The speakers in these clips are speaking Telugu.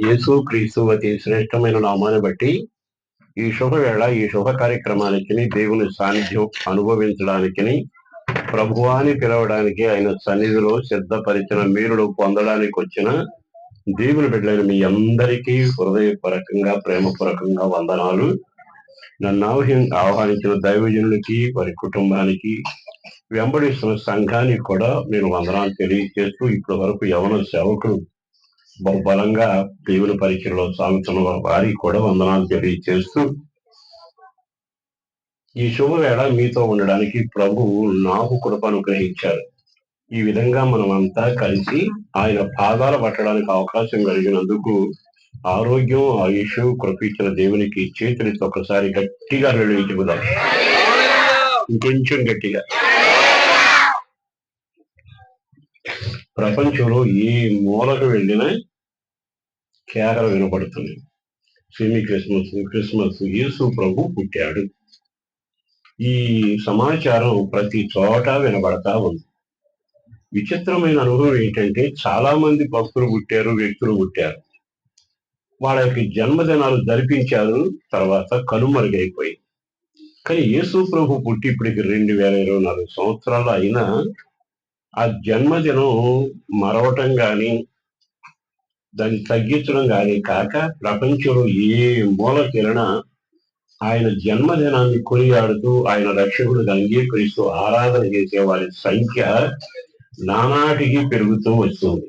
యేసు క్రీస్తు అతి శ్రేష్టమైన నామాన్ని బట్టి ఈ శుభవేళ ఈ శుభ కార్యక్రమానికి దేవుని సాన్నిధ్యం అనుభవించడానికి ప్రభువాని పిలవడానికి ఆయన సన్నిధిలో సిద్ధపరిచిన మీరులు పొందడానికి వచ్చిన దేవుని బిడ్డలైన మీ అందరికీ హృదయపూర్వకంగా ప్రేమపూర్వకంగా వందనాలు. నన్ను ఆహ్వానించిన దైవజనులకి వారి కుటుంబానికి వెంబడిస్తున్న సంఘానికి కూడా నేను వందనాలు తెలియజేస్తూ ఇప్పటి వరకు యవన సేవకులు బహుబలంగా దేవుని పరిచయలో సాగుతున్న వారికి కూడా వందనాలు తెలియజేస్తూ ఈ శుభవేళ మీతో ఉండడానికి ప్రభు నాకు కృప అనుగ్రహించారు. ఈ విధంగా మనమంతా కలిసి ఆయన పాదాలు పట్టడానికి అవకాశం కలిగినందుకు ఆరోగ్యం ఆయుష్ కృపించిన దేవునికి చేతులతో ఒకసారి గట్టిగా చెబుదాం, ఇంకొంచెం గట్టిగా. ప్రపంచంలో ఏ మూలకు వెళ్ళినా కేకలు వినపడుతుంది. సెమీ క్రిస్మస్ యేసు ప్రభు పుట్టాడు. ఈ సమాచారం ప్రతి చోట వినబడతా ఉంది. విచిత్రమైన అనుభవం ఏంటంటే చాలా మంది భక్తులు పుట్టారు, వ్యక్తులు పుట్టారు, వాళ్ళ యొక్క జన్మదినాలు జరిపించారు, తర్వాత కనుమరుగైపోయి. కానీ యేసు ప్రభు పుట్టి ఇప్పటికి 2024 సంవత్సరాలు అయినా ఆ జన్మదినం మరవటం కానీ దాన్ని తగ్గించడం కానీ కాక ప్రపంచంలో ఏ మూలకెళ్ళినా ఆయన జన్మదినాన్ని కొనియాడుతూ ఆయన రక్షకుడిగా అంగీకరిస్తూ ఆరాధన చేసే వారి సంఖ్య నానాటికి పెరుగుతూ వస్తుంది.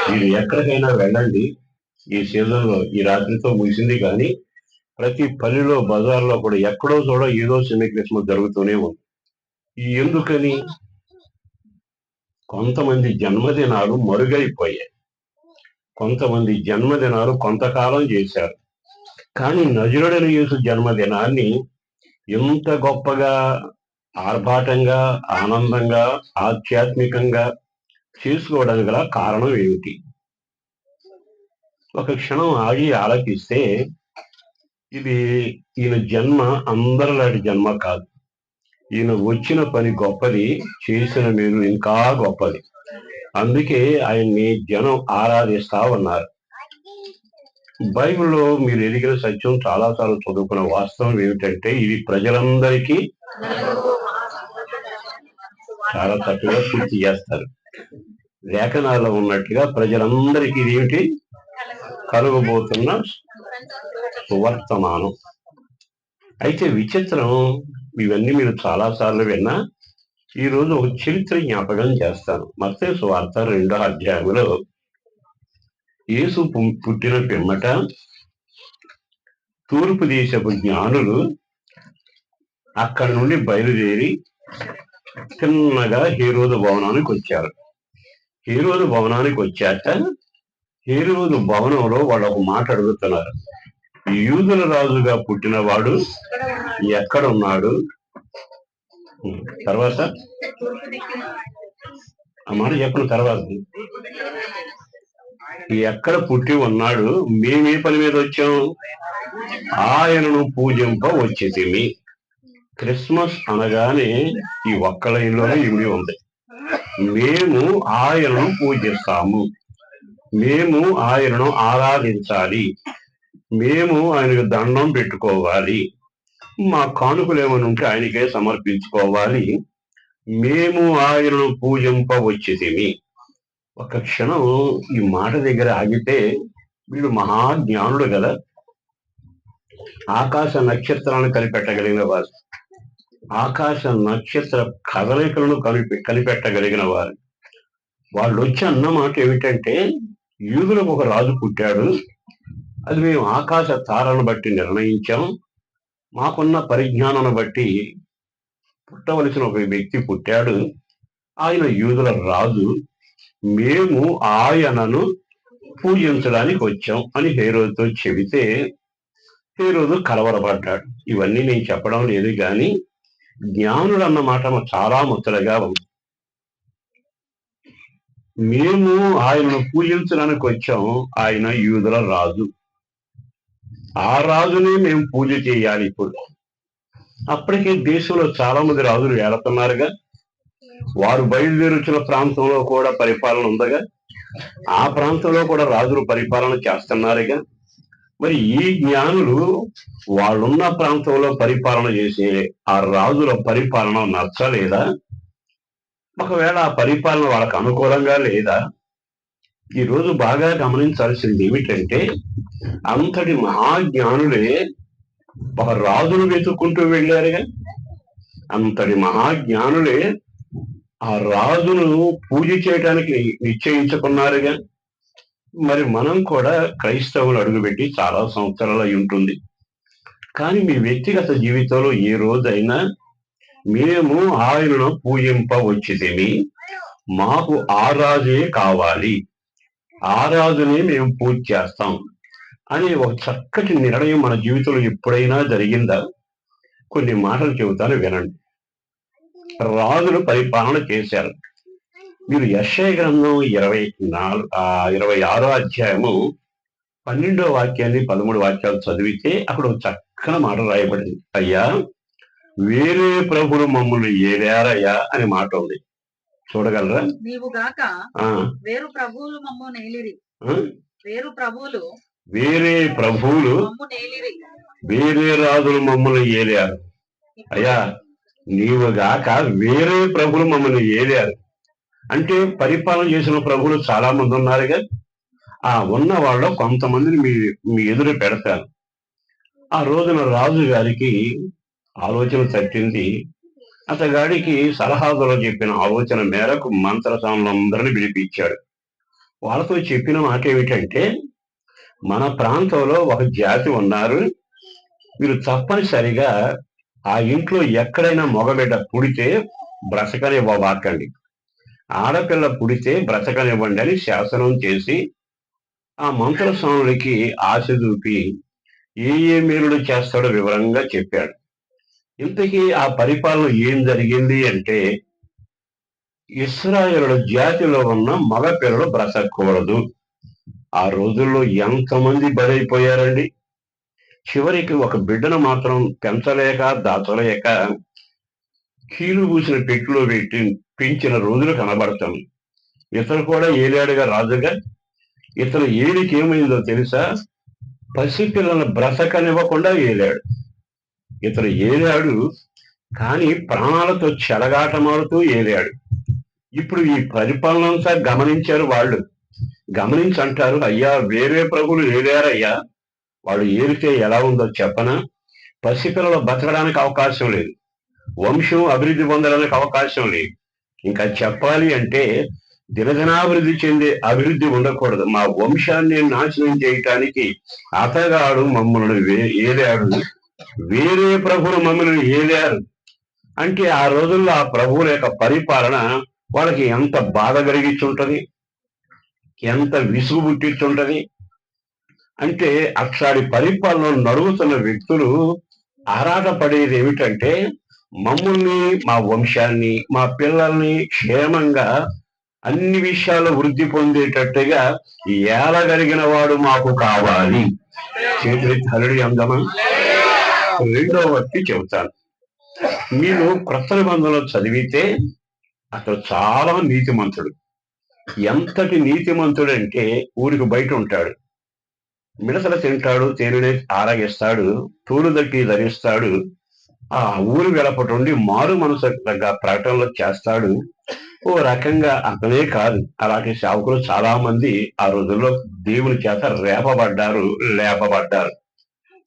మీరు ఎక్కడికైనా వెళ్ళండి, ఈ సీజన్లో ఈ రాత్రితో ముగిసింది కానీ ప్రతి పల్లెలో బజార్లో కూడా ఎక్కడో చూడ ఏదో సెమీ క్రిస్మస్ జరుగుతూనే ఉంది. ఎందుకని? కొంతమంది జన్మదినాలు మరుగైపోయాయి, కొంతమంది జన్మదినాలు కొంతకాలం చేశారు. కానీ నజరుడైన యేసు జన్మదినాన్ని ఎంత గొప్పగా, ఆర్భాటంగా, ఆనందంగా, ఆధ్యాత్మికంగా చేసుకోవడానికి గల కారణం ఏమిటి? ఒక క్షణం ఆగి ఆలోచిస్తే ఇది ఈయన జన్మ అందరిలాంటి జన్మ కాదు. ఈయన వచ్చిన పని గొప్పది, చేసిన మీరు ఇంకా గొప్పది. అందుకే ఆయన్ని జనం ఆరాధిస్తా ఉన్నారు. బైబిల్లో మీరు ఎదిగిన సత్యం చాలాసార్లు చదువుకున్న వాస్తవం ఏమిటంటే ఇది ప్రజలందరికీ చాలా తక్కువగా పూర్తి చేస్తారు. లేఖనాల్లో ఉన్నట్టుగా ప్రజలందరికీ ఇది ఏమిటి? కలుగబోతున్న సువర్తమానం. అయితే విచిత్రం, ఇవన్నీ మీరు చాలాసార్లు విన్నా ఈ రోజు ఒక చరిత్ర జ్ఞాపకం చేస్తాను. మత్తయి సువార్త 2వ అధ్యాయంలో యేసు పుట్టిన పిమ్మట తూర్పు దేశపు జ్ఞానులు అక్కడి నుండి బయలుదేరి చిన్నగా హేరోదు భవనానికి వచ్చారు. హేరోదు భవనానికి వచ్చాక హేరోదు భవనంలో వాళ్ళు ఒక మాట అడుగుతున్నారు, యూదుల రాజుగా పుట్టినవాడు ఎక్కడున్నాడు? తర్వాత ఆ మాట చెప్పిన తర్వాత ఎక్కడ పుట్టి ఉన్నాడు, మేమే పని మీద వచ్చాం, ఆయనను పూజింప వచ్చేది. క్రిస్మస్ అనగానే ఈ ఒక్క లైన్లోనే ఇమిడి ఉంది. మేము ఆయనను పూజిస్తాము, మేము ఆయనను ఆరాధించాలి, మేము ఆయనకు దండం పెట్టుకోవాలి, మా కానుకలు ఏమైనా ఉంటే ఆయనకే సమర్పించుకోవాలి, మేము ఆయనను పూజింప వచ్చేది. ఒక క్షణం ఈ మాట దగ్గర ఆగితే వీడు మహాజ్ఞానుడు కదా, ఆకాశ నక్షత్రాలను కనిపెట్టగలిగిన వారు, ఆకాశ నక్షత్ర కదలికలను కనిపెట్టగలిగిన వారు. వాళ్ళు వచ్చి అన్నమాట ఏమిటంటే యూదులకు ఒక రాజు పుట్టాడు, అది మేము ఆకాశ తారను బట్టి నిర్ణయించాం, మాకున్న పరిజ్ఞానాన్ని బట్టి పుట్టవలసిన ఒక వ్యక్తి పుట్టాడు, ఆయన యూదుల రాజు, మేము ఆయనను పూజించడానికి వచ్చాం అని హేరోదుతో చెబితే హేరోదు కలవరపడ్డాడు. ఇవన్నీ నేను చెప్పడం లేదు కానీ జ్ఞానుడు అన్నమాట చాలా ముచ్చటగా ఉంది. మేము ఆయనను పూజించడానికి వచ్చాం, ఆయన యూదుల రాజు, ఆ రాజునే మేము పూజ చేయాలి. ఇప్పుడు అప్పటికే దేశంలో చాలా మంది రాజులు ఏడుతున్నారుగా, వారు బయలుదేరుచిన ప్రాంతంలో కూడా పరిపాలన ఉందగా, ఆ ప్రాంతంలో కూడా రాజులు పరిపాలన చేస్తున్నారుగా. మరి ఈ జ్ఞానులు వాళ్ళున్న ప్రాంతంలో పరిపాలన చేసే ఆ రాజుల పరిపాలన నచ్చలేదా? ఒకవేళ ఆ పరిపాలన వాళ్ళకు అనుకూలంగా లేదా? ఈ రోజు బాగా గమనించాల్సింది ఏమిటంటే, అంతటి మహాజ్ఞానులే ఒక రాజును వెతుక్కుంటూ వెళ్ళారుగా. అంతటి మహాజ్ఞానులే ఆ రాజును పూజ చేయడానికి నిశ్చయించుకున్నారుగా. మరి మనం కూడా క్రైస్తవులు అడుగుపెట్టి చాలా సంవత్సరాలు అయి ఉంటుంది. కానీ మీ వ్యక్తిగత జీవితంలో ఏ రోజైనా మేము ఆయనను పూజింపవచ్చితిమి, మాకు ఆ రాజే కావాలి, ఆ రాజునే మేము పూజ చేస్తాం అనే ఒక చక్కటి నిర్ణయం మన జీవితంలో ఎప్పుడైనా జరిగిందా? కొన్ని మాటలు చెబుతాను వినండి. రాజులు పరిపాలన చేశారు. మీరు యెషయా గ్రంథం 26 అధ్యాయము 12వ వాక్యాన్ని 13 వాక్యాలు చదివితే అక్కడ ఒక చక్కని మాట రాయబడింది. అయ్యా, వేరే ప్రభులు మమ్మల్ని ఏలారయ్యా అనే మాట ఉంది. చూడగలరా? నీవు గాక వేరు ప్రభువులు మమ్ము నేలిరి, వేరు ప్రభువులు వేరే ప్రభువులు వేరే రాజులు మమ్మల్ని ఏలారు. అయ్యా, నీవు గాక వేరే ప్రభులు మమ్మల్ని ఏలారు అంటే పరిపాలన చేసిన ప్రభువులు చాలా మంది ఉన్నారుగా. ఆ ఉన్న వాళ్ళు కొంతమందిని మీ ఎదురు పెడతారు. ఆ రోజున రాజు గారికి ఆలోచన తట్టింది. అతగాడికి సలహాదారు చెప్పిన ఆలోచన మేరకు మంత్రసానులందరినీ పిలిపించాడు. వాళ్ళతో చెప్పిన మాట ఏమిటంటే, మన ప్రాంతంలో ఒక జాతి ఉన్నారు, మీరు తప్పనిసరిగా ఆ ఇంట్లో ఎక్కడైనా మగబిడ్డ పుడితే బ్రతకనివ్వబాకండి, ఆడపిల్ల పుడితే బ్రతకనివ్వండి అని శాసనం చేసి ఆ మంత్రస్వాములకి ఆశ చూపి ఏ మేలుడు చేస్తాడో వివరంగా చెప్పాడు. ఇంతకీ ఆ పరిపాలన ఏం జరిగింది అంటే, ఇశ్రాయేలుల జాతిలో ఉన్న మగ పిల్లలు బ్రతకూడదు. ఆ రోజుల్లో ఎంతమంది బలైపోయారండి. చివరికి ఒక బిడ్డను మాత్రం పెంచలేక దాచలేక కీలు పూసిన పెట్టిలో పెట్టి పెంచిన రోజులు కనబడతాయి. ఇతను కూడా ఏలాడుగా రాజుగా. ఇతను ఏలికి ఏమైందో తెలుసా? పసిపిల్లలను బ్రతకనివ్వకుండా ఏలాడు. ఇతను ఏలాడు, కానీ ప్రాణాలతో చెలగాటమాడుతూ ఏలాడు. ఇప్పుడు ఈ పరిపాలనంతా గమనించారు వాళ్ళు. గమనించి అంటారు, అయ్యా, వేరే ప్రభులు ఏలారయ్యా, వాళ్ళు ఏలితే ఎలా ఉందో చెప్పనా? పసిపిల్లలు బతకడానికి అవకాశం లేదు, వంశం అభివృద్ధి పొందడానికి అవకాశం లేదు. ఇంకా చెప్పాలి అంటే దినదినాభివృద్ధి చెందే అభివృద్ధి ఉండకూడదు. మా వంశాన్ని నాశనం చేయటానికి అతగాడు మమ్మల్ని ఏలాడు, వేరే ప్రభులు మమ్మల్ని ఏలారు అంటే ఆ రోజుల్లో ఆ ప్రభువుల యొక్క పరిపాలన వాళ్ళకి ఎంత బాధ కలిగించుంటది, ఎంత విసుగు పుట్టించుంటది. అంటే అట్లాంటి పరిపాలన నడుగుతున్న వ్యక్తులు ఆరాటపడేది ఏమిటంటే, మమ్మల్ని, మా వంశాన్ని, మా పిల్లల్ని క్షేమంగా అన్ని విషయాల్లో వృద్ధి పొందేటట్టుగా ఏలగలిగిన వాడు మాకు కావాలి. చేతులెత్తి హల్లెలూయా అందమా. రెండో వ్యక్తి చెబుతాను. మీరు క్రొత్త నిబంధనలో చదివితే అతడు చాలా నీతిమంతుడు. ఎంతటి నీతిమంతుడు అంటే, ఊరికి బయట ఉంటాడు, మిడతలు తింటాడు, తేనెని ఆరగిస్తాడు, తోలు దట్టి ధరిస్తాడు, ఆ ఊరు వెలపటుండి మారు మనసు ప్రకటనలు చేస్తాడు. ఓ రకంగా అతనే కాదు, అలాంటి సేవకులు చాలా మంది ఆ రోజుల్లో దేవుని చేత లేపబడ్డారు.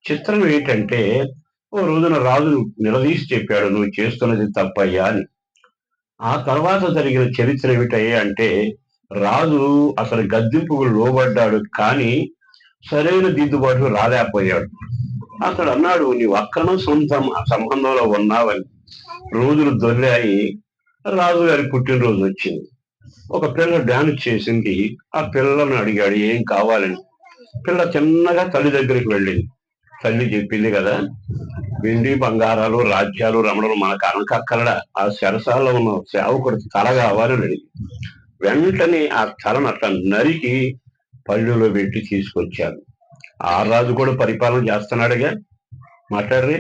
చిత్రం ఏంటంటే, ఓ రోజున రాజు నిలదీసి చెప్పాడు, నువ్వు చేస్తున్నది తప్పయ్యా అని. ఆ తర్వాత జరిగిన చరిత్ర ఏమిటయ్యా అంటే, రాజు అసలు గద్దింపుకు లోబడ్డాడు, కానీ సరైన దిద్దుబాటు రాలేకపోయాడు. అతడు అన్నాడు, నీవు అక్రమ సంబంధంలో ఉన్నావని. రోజులు దొర్లాయి. రాజుగారి పుట్టినరోజు వచ్చింది. ఒక పిల్ల డాన్స్ చేసింది. ఆ పిల్లను అడిగాడు ఏం కావాలని. పిల్ల చిన్నగా తల్లి దగ్గరికి వెళ్ళింది. తల్లి చెప్పింది కదా, వెండి బంగారాలు రాజ్యాలు రమణలు మనకు అనకక్కరడా, ఆ చెరసాల్లో ఉన్న సేవకుడు తల కావాలని అడిగి వెంటనే ఆ తలను అట్లా నరికి పళ్ళులో పెట్టి తీసుకొచ్చారు. ఆ రాజు కూడా పరిపాలన చేస్తున్నాడుగా. మాట్లాడరే,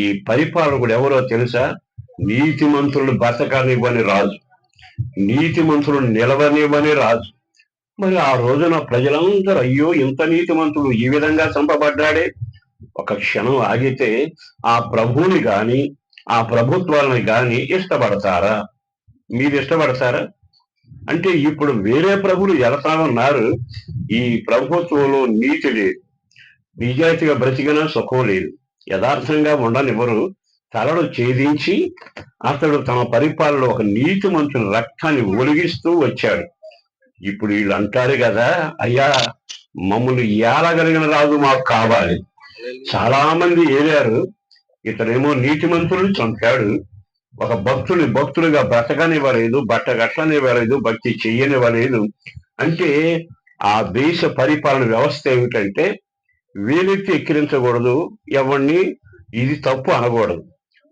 ఈ పరిపాలకుడు ఎవరో తెలుసా? నీతిమంతులను బతకనివ్వని రాజు, నీతిమంతులను నిలవనివ్వని రాజు, మరి ఆ రోజున ప్రజలందరూ అయ్యో ఇంత నీతిమంతుడు ఈ విధంగా చంపబడ్డాడే, ఒక క్షణం ఆగితే ఆ ప్రభువుని గాని ఆ ప్రభుత్వాలని గాని ఇష్టపడతారా? మీరు ఇష్టపడతారా? అంటే ఇప్పుడు వేరే ప్రభులు ఎలతా ఉన్నారు. ఈ ప్రభుత్వంలో నీతి లేదు, నిజాయితీగా బ్రతికినా సుఖం లేదు, యథార్థంగా ఉండనివ్వరు. తలలు ఛేదించి అతడు తమ పరిపాలనలో ఒక నీతిమంతుని రక్తాన్ని ఒలిగిస్తూ వచ్చాడు. ఇప్పుడు వీళ్ళు అంటారు కదా, అయ్యా మమ్మల్ని ఏలగలిగిన రాజు మాకు కావాలి. చాలా మంది ఏలారు, ఇతడేమో నీతిమంతులను చంపాడు, ఒక భక్తులుగా బ్రతకనివ్వలేదు, బట్ట కట్టనివ్వలేదు, భక్తి చెయ్యనివ్వలేదు. అంటే ఆ దేశ పరిపాలన వ్యవస్థ ఏమిటంటే వేలెత్తి ఎక్కిరించకూడదు, ఎవరిని ఇది తప్పు అనకూడదు.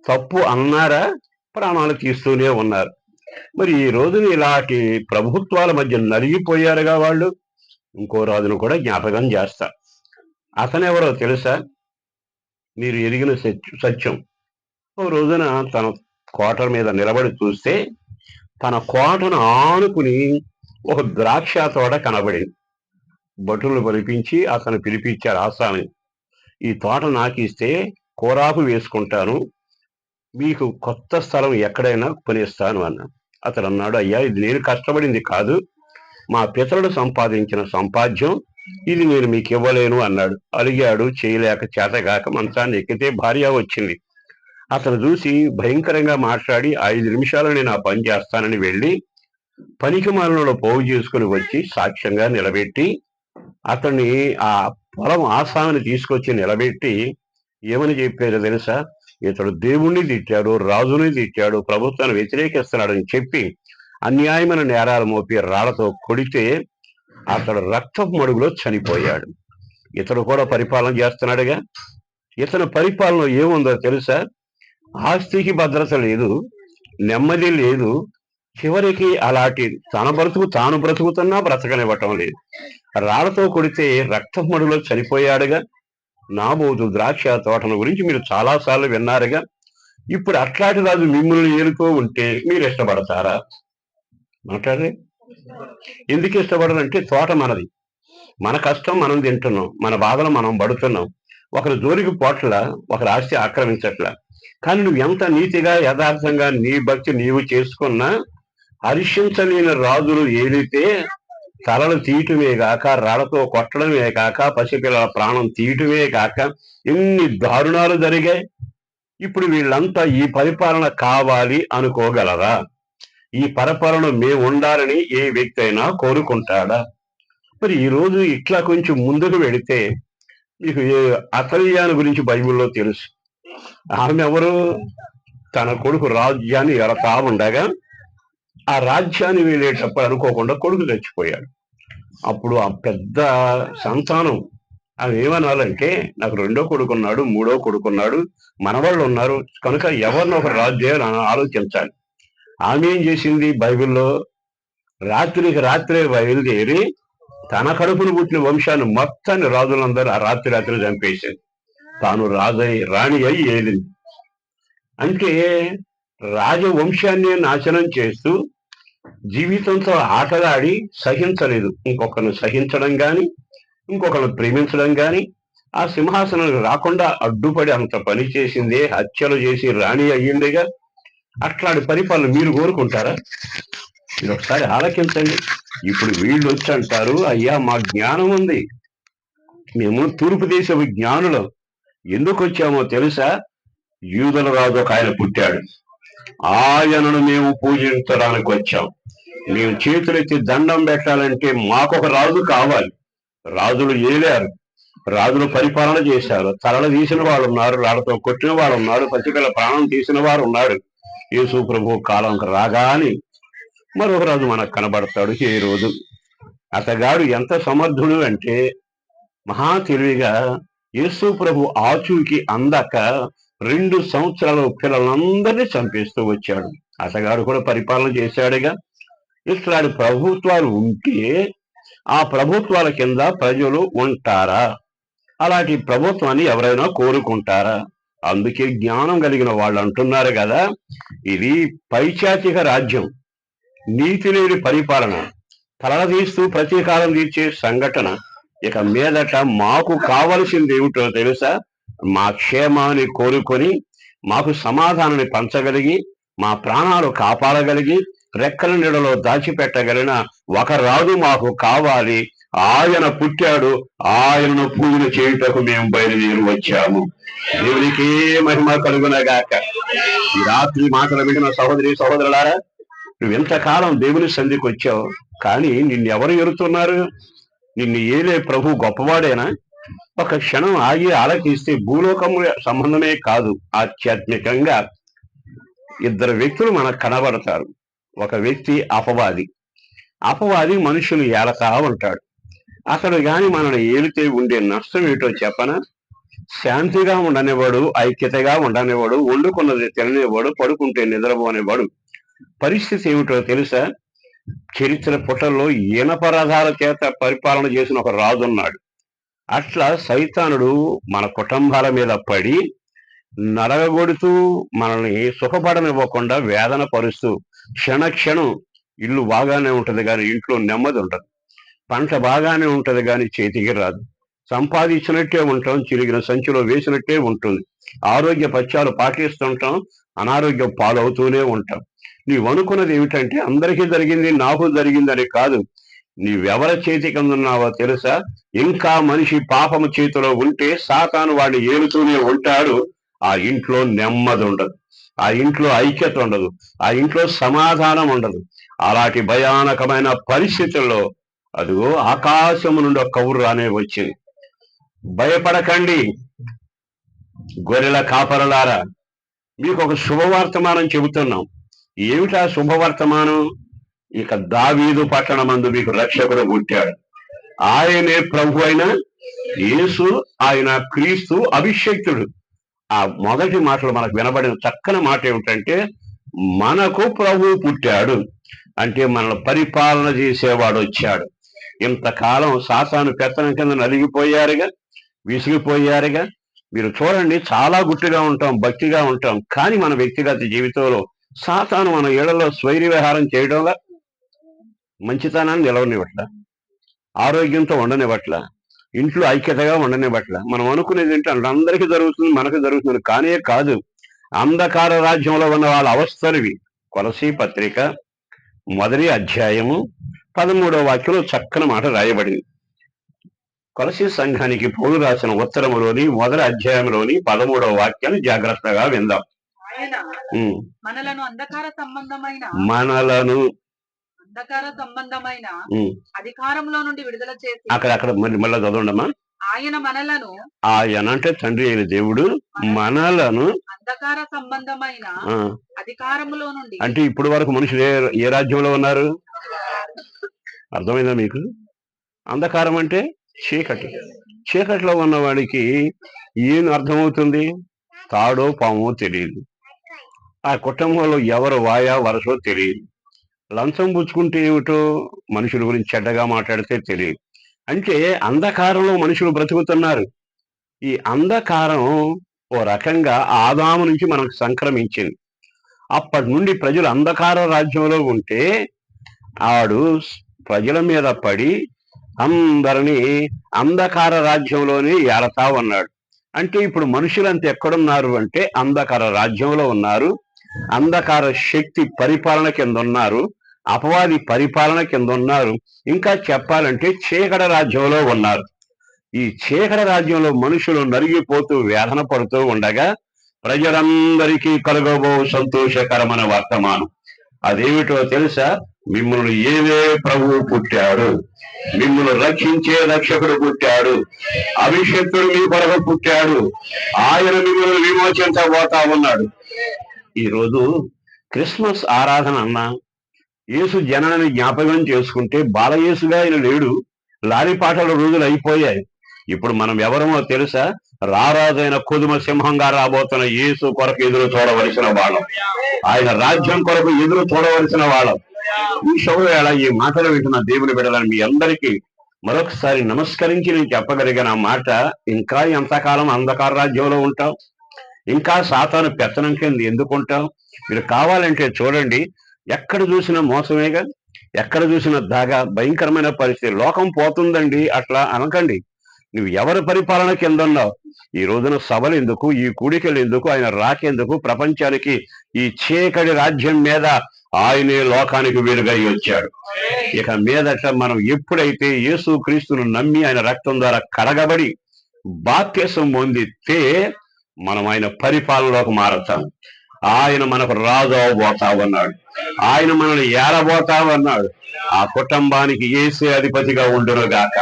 తప్పు అన్నారా ప్రాణాలు తీస్తూనే ఉన్నారు. మరి ఈ రోజున ఇలాంటి ప్రభుత్వాల మధ్య నలిగిపోయారుగా వాళ్ళు. ఇంకో రాజును కూడా జ్ఞాపకం చేస్తా. అతనెవరో తెలుసా? మీరు ఎరిగిన సత్యం. ఓ రోజున తన కోట మీద నిలబడి చూస్తే తన కోటను ఆనుకుని ఒక ద్రాక్ష తోట కనబడింది. భటులు పిలిపించి అతను పిలిపించారు ఆసాని. ఈ తోట నాకు ఇస్తే కూరాకు వేసుకుంటాను, మీకు కొత్త స్థలం ఎక్కడైనా కొనిస్తాను అన్నాడు. అతడు అన్నాడు, అయ్యా ఇది నేను కష్టపడింది కాదు, మా పితరుడు సంపాదించిన సంపాద్యం, ఇది నేను మీకు ఇవ్వలేను అన్నాడు. అలిగాడు, చేయలేక చేతగాక మంచాన్ని ఎక్కితే భార్య వచ్చింది. అతను చూసి భయంకరంగా మాట్లాడి 5 నిమిషాలు నేను ఆ పని చేస్తానని వెళ్ళి పనికి మాలలో పోగు చేసుకుని వచ్చి సాక్ష్యంగా నిలబెట్టి అతన్ని ఆ పొలం ఆసామిని తీసుకొచ్చి నిలబెట్టి ఏమని చెప్పారో తెలుసా? ఇతడు దేవుణ్ణి తిట్టాడు, రాజుని తిట్టాడు, ప్రభుత్వాన్ని వ్యతిరేకిస్తున్నాడని చెప్పి అన్యాయమైన నేరాలు మోపి రాళ్లతో కొడితే అతడు రక్తపు మడుగులో చనిపోయాడు. ఇతడు కూడా పరిపాలన చేస్తున్నాడుగా. ఇతని పరిపాలన ఏముందో తెలుసా? ఆస్తికి భద్రత లేదు, నెమ్మది లేదు, చివరికి అలాంటి తన బ్రతుకు తాను బ్రతుకుతున్నా బ్రతకనివ్వటం లేదు. రాళ్లతో కొడితే రక్తపు మడుగులో చనిపోయాడుగా. నాబోతు ద్రాక్ష తోటల గురించి మీరు చాలాసార్లు విన్నారుగా. ఇప్పుడు అట్లాంటి రాజు మిమ్మల్ని ఏలుతూ ఉంటే మీరు ఇష్టపడతారా? మాట్లాడరే. ఎందుకు ఇష్టపడరంటే తోట మనది, మన కష్టం మనం తింటున్నాం, మన బాధలు మనం పడుతున్నాం. ఒకరి జోలికి పోట్ల, ఒకరి ఆస్తి ఆక్రమించట్ల. కానీ నువ్వు ఎంత నీతిగా యథార్థంగా నీ భక్తి నీవు చేసుకున్నా హర్షించలేని రాజులు ఏలితే తలలు తీయటమే కాక, రాళ్లతో కొట్టడమే కాక, పసిపిల్లల ప్రాణం తీయటమే కాక ఎన్ని దారుణాలు జరిగాయి. ఇప్పుడు వీళ్ళంతా ఈ పరిపాలన కావాలి అనుకోగలరా? ఈ పరిపాలన మేము ఉండాలని ఏ వ్యక్తి అయినా కోరుకుంటాడా? మరి ఈ రోజు ఇట్లా కొంచెం ముందుకు వెళితే మీకు అతల్యాను గురించి బైబిల్లో తెలుసు. ఆమె ఎవరు? తన కొడుకు రాజ్యాన్ని ఎరతా ఉండగా ఆ రాజ్యాన్ని వెళ్ళేటప్పుడు అనుకోకుండా కొడుకు చచ్చిపోయాడు. అప్పుడు ఆ పెద్ద సంతానం ఆమె ఏమనాలంటే, నాకు 2వ కొడుకున్నాడు, 3వ కొడుకున్నాడు, మనవాళ్ళు ఉన్నారు కనుక ఎవరినో ఒక రాజు చేయాలని ఆలోచించాలి. ఆమె ఏం చేసింది? బైబిల్లో రాత్రికి రాత్రే బయలుదేరి తన కడుపును పుట్టిన వంశాన్ని మొత్తాన్ని రాజులందరూ ఆ రాత్రి చంపేసింది. తాను రాణి అయి ఏలింది. అంటే రాజవంశాన్ని నాశనం చేస్తూ జీవితంతో ఆటలాడి సహించలేదు. ఇంకొకరిని సహించడం గాని, ఇంకొకరిని ప్రేమించడం గాని, ఆ సింహాసనం రాకుండా అడ్డుపడి అంత పని చేసిందే, హత్యలు చేసి రాణి అయ్యిందిగా. అట్లాంటి పరిపాలన మీరు కోరుకుంటారా? మీరు ఒకసారి ఆలకించండి. ఇప్పుడు వీళ్ళు వచ్చి అంటారు, అయ్యా మా జ్ఞానం ఉంది, మేము తూర్పు దేశపు జ్ఞానులం. ఎందుకు వచ్చామో తెలుసా? యూదుల రాజు ఒక ఆయన పుట్టాడు, ఆయనను మేము పూజించడానికి వచ్చాం. మేము చేతులెత్తి దండం పెట్టాలంటే మాకొక రాజు కావాలి. రాజులు ఏలారు, రాజులు పరిపాలన చేశారు, తలలు తీసిన వాళ్ళు ఉన్నారు, రాళ్లతో కొట్టిన వాళ్ళు ఉన్నారు, పసిపిల్ల ప్రాణం తీసిన వారు ఉన్నారు. యేసు ప్రభు కాలం రాగాని మరొక రాజు మనకు కనబడతాడు. ఏ రోజు అతగాడు ఎంత సమర్థుడు అంటే మహా తెలివిగా యేసు ప్రభు ఆచూకి అందక 2 సంవత్సరాల పిల్లలందరినీ చంపేస్తూ వచ్చాడు. అతగాడు కూడా పరిపాలన చేశాడుగా. ఇట్లాంటి ప్రభుత్వాలు ఉంటే ఆ ప్రభుత్వాల కింద ప్రజలు ఉంటారా? అలాంటి ప్రభుత్వాన్ని ఎవరైనా కోరుకుంటారా? అందుకే జ్ఞానం కలిగిన వాళ్ళు అంటున్నారు కదా, ఇది పైచాచిక రాజ్యం, నీతి లేని పరిపాలన, తలదీస్తూ ప్రతీకారం తీర్చే సంఘటన. ఇక మీదట మాకు కావలసింది ఏమిటో తెలుసా? మా క్షేమాన్ని కోరుకొని మాకు సమాధానాన్ని పంచగలిగి మా ప్రాణాలు కాపాడగలిగి రెక్కల నీడలో దాచిపెట్టగలిగిన ఒక రాజు మాకు కావాలి. ఆయన పుట్టాడు, ఆయనను పూజలు చేయుటకు మేము బయలుదేరి వచ్చాము. దేవునికి మహిమ కలుగునగాక. ఈ రాత్రి మాటలు వింటున్న సహోదరి సహోదరులారా, నువ్వు ఎంతకాలం దేవుని సంధికి వచ్చావు, కానీ నిన్నెవరు ఎరుతున్నారు? నిన్ను ఏలే ప్రభు గొప్పవాడేనా? ఒక క్షణం ఆగి ఆలకిస్తే భూలోకము సంబంధమే కాదు, ఆధ్యాత్మికంగా ఇద్దరు వ్యక్తులు మనకు కనబడతారు. ఒక వ్యక్తి అపవాది. అపవాది మనుషులు ఏలతా ఉంటాడు. అతడు గాని మనల్ని ఏలితే ఉండే నష్టం ఏటో చెప్పనా? శాంతిగా ఉండనివాడు, ఐక్యతగా ఉండనివాడు, వండుకున్నది తిననివాడు, పడుకుంటే నిద్రపోనివాడు. పరిస్థితి ఏమిటో తెలుసా? చరిత్ర పుటల్లో ఈనపరాధాల చేత పరిపాలన చేసిన ఒక రాజు ఉన్నాడు. అట్లా సైతానుడు మన కుటుంబాల మీద పడి నరగొడుతూ మనల్ని సుఖపడనివ్వకుండా వేదన పరుస్తూ క్షణక్షణం ఇల్లు బాగానే ఉంటది కానీ ఇంట్లో నెమ్మది ఉండదు. పంట బాగానే ఉంటది కానీ చేతికి రాదు. సంపాదించినట్టే ఉంటాం, చిరిగిన సంచిలో వేసినట్టే ఉంటుంది. ఆరోగ్య పథ్యాలు పాటిస్తుంటాం, అనారోగ్యం పాలవుతూనే ఉంటాం. నీవు అనుకున్నది ఏమిటంటే అందరికీ జరిగింది నాకు జరిగిందని కాదు. నీవెవరి చేతి కింద ఉన్నావో తెలుసా? ఇంకా మనిషి పాపము చేతిలో ఉంటే సాతాను వాడిని ఏలుతూనే ఉంటాడు. ఆ ఇంట్లో నెమ్మది ఉండదు, ఆ ఇంట్లో ఐక్యత ఉండదు, ఆ ఇంట్లో సమాధానం ఉండదు. అలాంటి భయానకమైన పరిస్థితుల్లో అదిగో ఆకాశము నుండి ఒక కౌరు రానే వచ్చింది. భయపడకండి గొర్రెల కాపరులారా, మీకు ఒక శుభవర్తమానం చెబుతున్నాం. ఏమిటా శుభవర్తమానం? ఇక దావీదు పట్టణమందు మీకు రక్షకుడు పుట్టాడు. ఆయనే ప్రభు అయిన యేసు, ఆయన క్రీస్తు అభిషేక్తుడు. ఆ మొదటి మాటలు మనకు వినబడిన చక్కని మాట ఏమిటంటే, మనకు ప్రభు పుట్టాడు అంటే మనల్ని పరిపాలన చేసేవాడు వచ్చాడు. ఇంతకాలం సాతాను పెత్తనం కింద నలిగిపోయారుగా, విసిగిపోయారుగా. మీరు చూడండి, చాలా గుట్టుగా ఉంటాం, భక్తిగా ఉంటాం, కానీ మన వ్యక్తిగత జీవితంలో సాతాను మన ఏళ్లలో స్వైర విహారం చేయడంలా, మంచితనాన్ని నిలవనివ్వట్ల, ఆరోగ్యంతో ఉండనివ్వట్ల, ఇంట్లో ఐక్యతగా ఉండనివ్వట్ల. మనం అనుకునేది ఏంటంటే అందరికీ జరుగుతుంది, మనకు జరుగుతుంది. కానే కాదు. అంధకార రాజ్యంలో ఉన్న వాళ్ళ అవస్థలువి. కొలసీ పత్రిక 1వ అధ్యాయము 13వ వాక్యంలో చక్కని మాట రాయబడింది. కొలసీ సంఘానికి పౌలు రాసిన ఉత్తరములోని 1వ అధ్యాయంలోని 13వ వాక్యాన్ని జాగ్రత్తగా విందాం. మనలను అంధకార సంబంధమైన అధికారంలో నుండి విడుదల చేసి, అక్కడ మళ్ళీ చదవండమ్మా. ఆయన అంటే తండ్రి అయిన దేవుడు మనలను అంధకార సంబంధమైన అధికారములో నుండి, అంటే ఇప్పుడు వరకు మనుషులు ఏ రాజ్యంలో ఉన్నారు? అర్థమైందా మీకు? అంధకారం అంటే చీకటి. చీకటిలో ఉన్న వాడికి ఏం అర్థమవుతుంది? తాడో పామో తెలియదు. ఆ కుటుంబంలో ఎవరు వాయా వరసో తెలియదు. లంచం పుచ్చుకుంటే ఏమిటో, మనుషుల గురించి చెడ్డగా మాట్లాడితే తెలియదు. అంటే అంధకారంలో మనుషులు బ్రతుకుతున్నారు. ఈ అంధకారం ఓ రకంగా ఆదాము నుంచి మనకు సంక్రమించింది. అప్పటి నుండి ప్రజలు అంధకార రాజ్యంలో ఉంటే ఆడు ప్రజల మీద పడి అందరినీ అంధకార రాజ్యంలోనే ఏలతా ఉన్నాడు. అంటే ఇప్పుడు మనుషులంతా ఎక్కడున్నారు అంటే అంధకార రాజ్యంలో ఉన్నారు. అంధకార శక్తి పరిపాలన కింద ఉన్నారు. అపవాది పరిపాలన కింద ఉన్నారు. ఇంకా చెప్పాలంటే చీకటి రాజ్యంలో ఉన్నారు. ఈ చీకటి రాజ్యంలో మనుషులు నలిగిపోతూ వేదన పడుతూ ఉండగా ప్రజలందరికీ కలుగబో సంతోషకరమైన వర్తమానం అదేమిటో తెలుసా? మిమ్మల్ని ఏవే ప్రభువు పుట్టాడు, మిమ్మల్ని రక్షించే రక్షకుడు పుట్టాడు, అభిషేక్తుడు మీ కొరకు పుట్టాడు, ఆయన మిమ్మల్ని విమోచించబోతా ఉన్నాడు. ఈరోజు క్రిస్మస్ ఆరాధన అన్నా, యేసు జననని జ్ఞాపకం చేసుకుంటే బాలయేసుగా ఆయన లేడు. లాలిపాటల రోజులు అయిపోయాయి. ఇప్పుడు మనం ఎవరమో తెలుసా? రారాజైన కొదుమ సింహంగా రాబోతున్న యేసు కొరకు ఎదురు చూడవలసిన వాళ్ళం. ఆయన రాజ్యం కొరకు ఎదురు చూడవలసిన వాళ్ళం. ఈ శుభవేళ ఈ మాటలు వింటున్న దేవుని బిడ్డలని మీ అందరికీ మరొకసారి నమస్కరించి నేను చెప్పగలిగిన మాట, ఇంకా ఎంతకాలం అంధకార రాజ్యంలో ఉంటాం? ఇంకా సాతాను పెత్తనం కింద ఎందుకుంటాం? మీరు కావాలంటే చూడండి, ఎక్కడ చూసినా మోసమేగా. ఎక్కడ చూసిన దాగా భయంకరమైన పరిస్థితి. లోకం పోతుందండి అట్లా అనకండి. నువ్వు ఎవరి పరిపాలన కింద ఉన్నావు? ఈ రోజున సభలు ఎందుకు, ఈ కూడికలు ఎందుకు, ఆయన రాకెందుకు? ప్రపంచానికి ఈ చీకటి రాజ్యం మీద ఆయనే లోకానికి వెలుగై వచ్చాడు. ఇక మీదట మనం ఎప్పుడైతే యేసు క్రీస్తును నమ్మి ఆయన రక్తం ద్వారా కడగబడి బాప్తిసం పొందితే మనం ఆయన పరిపాలనలోకి మారతాం. ఆయన మనకు రాజు అవబోతావన్నాడు. ఆయన మనల్ని ఏలబోతావన్నాడు. ఆ కుటుంబానికి యేసే అధిపతిగా ఉండునుగాక.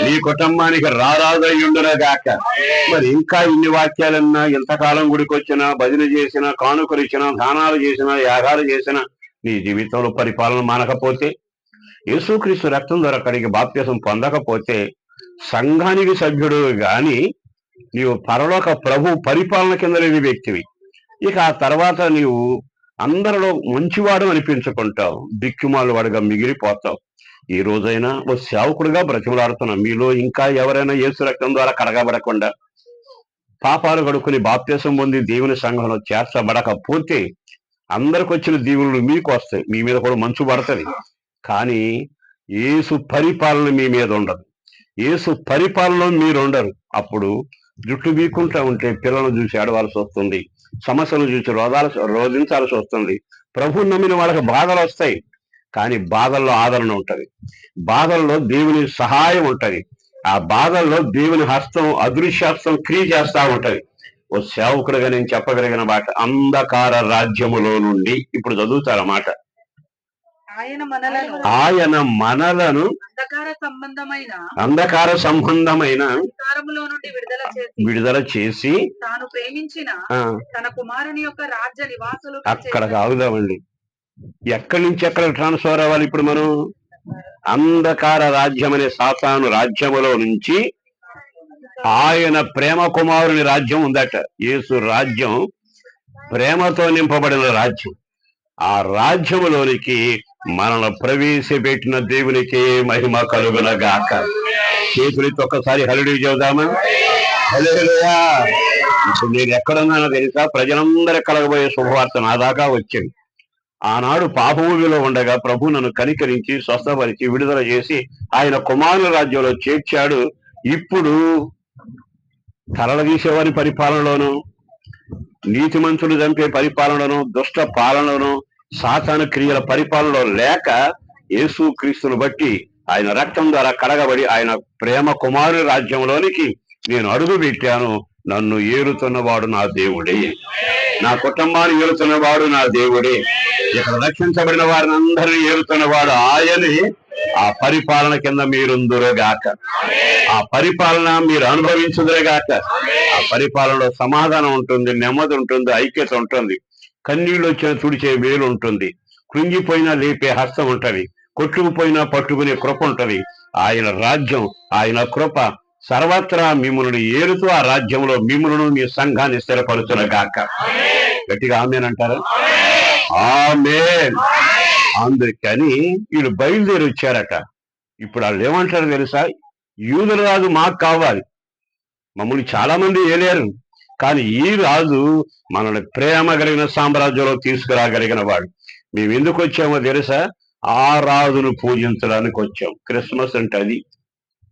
నీ కుటుంబానికి రారాజు ఉండునుగాక. మరి ఇంకా ఇన్ని వాక్యాలన్నా, ఇంతకాలం గుడికొచ్చినా, భజన చేసినా, కానుకలు ఇచ్చినా, దానాలు చేసినా, యాగాలు చేసినా నీ జీవితంలో పరిపాలన మానకపోతే, యేసుక్రీస్తు రక్తం ద్వారా కడిగి బాప్తిసం పొందకపోతే సంఘానికి సభ్యుడు గాని నీవు పరలోక ప్రభు పరిపాలన కింద లేని వ్యక్తివి. ఇక ఆ తర్వాత నీవు అందరిలో మంచివాడు అనిపించుకుంటావు, దిక్కుమాలు వాడుగా మిగిలిపోతావు. ఈ రోజైనా ఓ సేవకుడుగా బ్రతిమలాడుతున్నా మీలో ఇంకా ఎవరైనా యేసు రక్తం ద్వారా కడగబడకుండా పాపాలు కడుక్కుని బాప్తిసం పొంది దేవుని సంఘంలో చేర్చబడకపోతే అందరికి వచ్చిన దీవులు మీకు వస్తాయి, మీ మీద కూడా మంచు పడుతుంది. కానీ యేసు పరిపాలన మీ మీద ఉండదు. యేసు పరిపాలనలో మీరు ఉండరు. అప్పుడు జుట్టు బీక్కుంటా ఉంటే పిల్లలను చూసి ఆడవలసి వస్తుంది, సమస్యలు చూసి రోధించాల్సి వస్తుంది. ప్రభు నమ్మిన వాళ్ళకి బాధలు వస్తాయి, కానీ బాధల్లో ఆదరణ ఉంటది, బాధల్లో దేవుని సహాయం ఉంటది, ఆ బాధల్లో దేవుని హస్తం అదృశ్యహస్తం క్రియ చేస్తా ఉంటది. ఓ సేవకుడుగా నేను చెప్పగలిగిన మాట, అంధకార రాజ్యములో నుండి, ఇప్పుడు చదువుతారన్నమాట, ఆయన మనలను అంధకార సంబంధమైన విడుదల చేసి తాను ప్రేమించిన తన కుమారుని యొక్క రాజ్య నివాసులు. అక్కడ ఆగుదామండి. ఎక్కడి నుంచి ఎక్కడ ట్రాన్స్ఫర్ అవ్వాలి? ఇప్పుడు మనం అంధకార రాజ్యం అనే సాతాను రాజ్యములో నుంచి ఆయన ప్రేమ కుమారుని రాజ్యం ఉందట. యేసు రాజ్యం ప్రేమతో నింపబడిన రాజ్యం. ఆ రాజ్యములోనికి మనల్ని ప్రవేశపెట్టిన దేవునికి మహిమ కలుగునగాక. చేతులతో ఒక్కసారి హల్లెలూయా చెబుదామా? హల్లెలూయా. ఇప్పుడు నేను ఎక్కడున్నానో తెలుసా? ప్రజలందరూ కలగబోయే శుభవార్త నా దాకా వచ్చింది. ఆనాడు పాపభూమిలో ఉండగా ప్రభు నన్ను కనికరించి స్వస్థపరిచి విడుదల చేసి ఆయన కుమారుల రాజ్యంలో చేర్చాడు. ఇప్పుడు తలదీసేవారి పరిపాలనలోను, నీతిమంతులు చంపే పరిపాలనను, దుష్ట పాలనను, సాతాను క్రియల పరిపాలనలో లేక యేసు క్రీస్తును బట్టి ఆయన రక్తం ద్వారా కడగబడి ఆయన ప్రేమ కుమారుని రాజ్యంలోనికి నేను అడుగు పెట్టాను. నన్ను ఏలుతున్నవాడు నా దేవుడే, నా కుటుంబాన్ని ఏలుతున్నవాడు నా దేవుడే, ఇక్కడ రక్షించబడిన వారిని అందరినీ ఏలుతున్నవాడు ఆయనే. ఆ పరిపాలన కింద మీరుందురుగాక, ఆ పరిపాలన మీరు అనుభవించుదురుగాక. ఆ పరిపాలనలో సమాధానం ఉంటుంది, నెమ్మది ఉంటుంది, ఐక్యత ఉంటుంది, కన్నీళ్ళు వచ్చిన తుడిచే వేలు ఉంటుంది, కృంగిపోయినా లేపే హస్తం ఉంటది, కొట్టుకుపోయినా పట్టుకునే కృప ఉంటది. ఆయన రాజ్యం, ఆయన కృప సర్వత్రా మిమ్మల్ని ఏలుతూ ఆ రాజ్యంలో మిమ్మల్ని మీ సంఘాన్ని స్థిరపరుచునుగాక. గట్టిగా ఆమేన్ అంటారా? ఆమేన్. అందుకని వీళ్ళు బయలుదేరి వచ్చారట. ఇప్పుడు వాళ్ళు ఏమంటారు తెలుసా? యూదుల రాజు మాకు కావాలి, మమ్మల్ని చాలా మంది ఏలేరు, కానీ ఈ రాజు మనల్ని ప్రేమ కలిగిన సామ్రాజ్యంలో తీసుకురాగలిగిన వాడు. మేము ఎందుకు వచ్చామో తెలుసా? ఆ రాజును పూజించడానికి వచ్చాం. క్రిస్మస్ అంటే అది.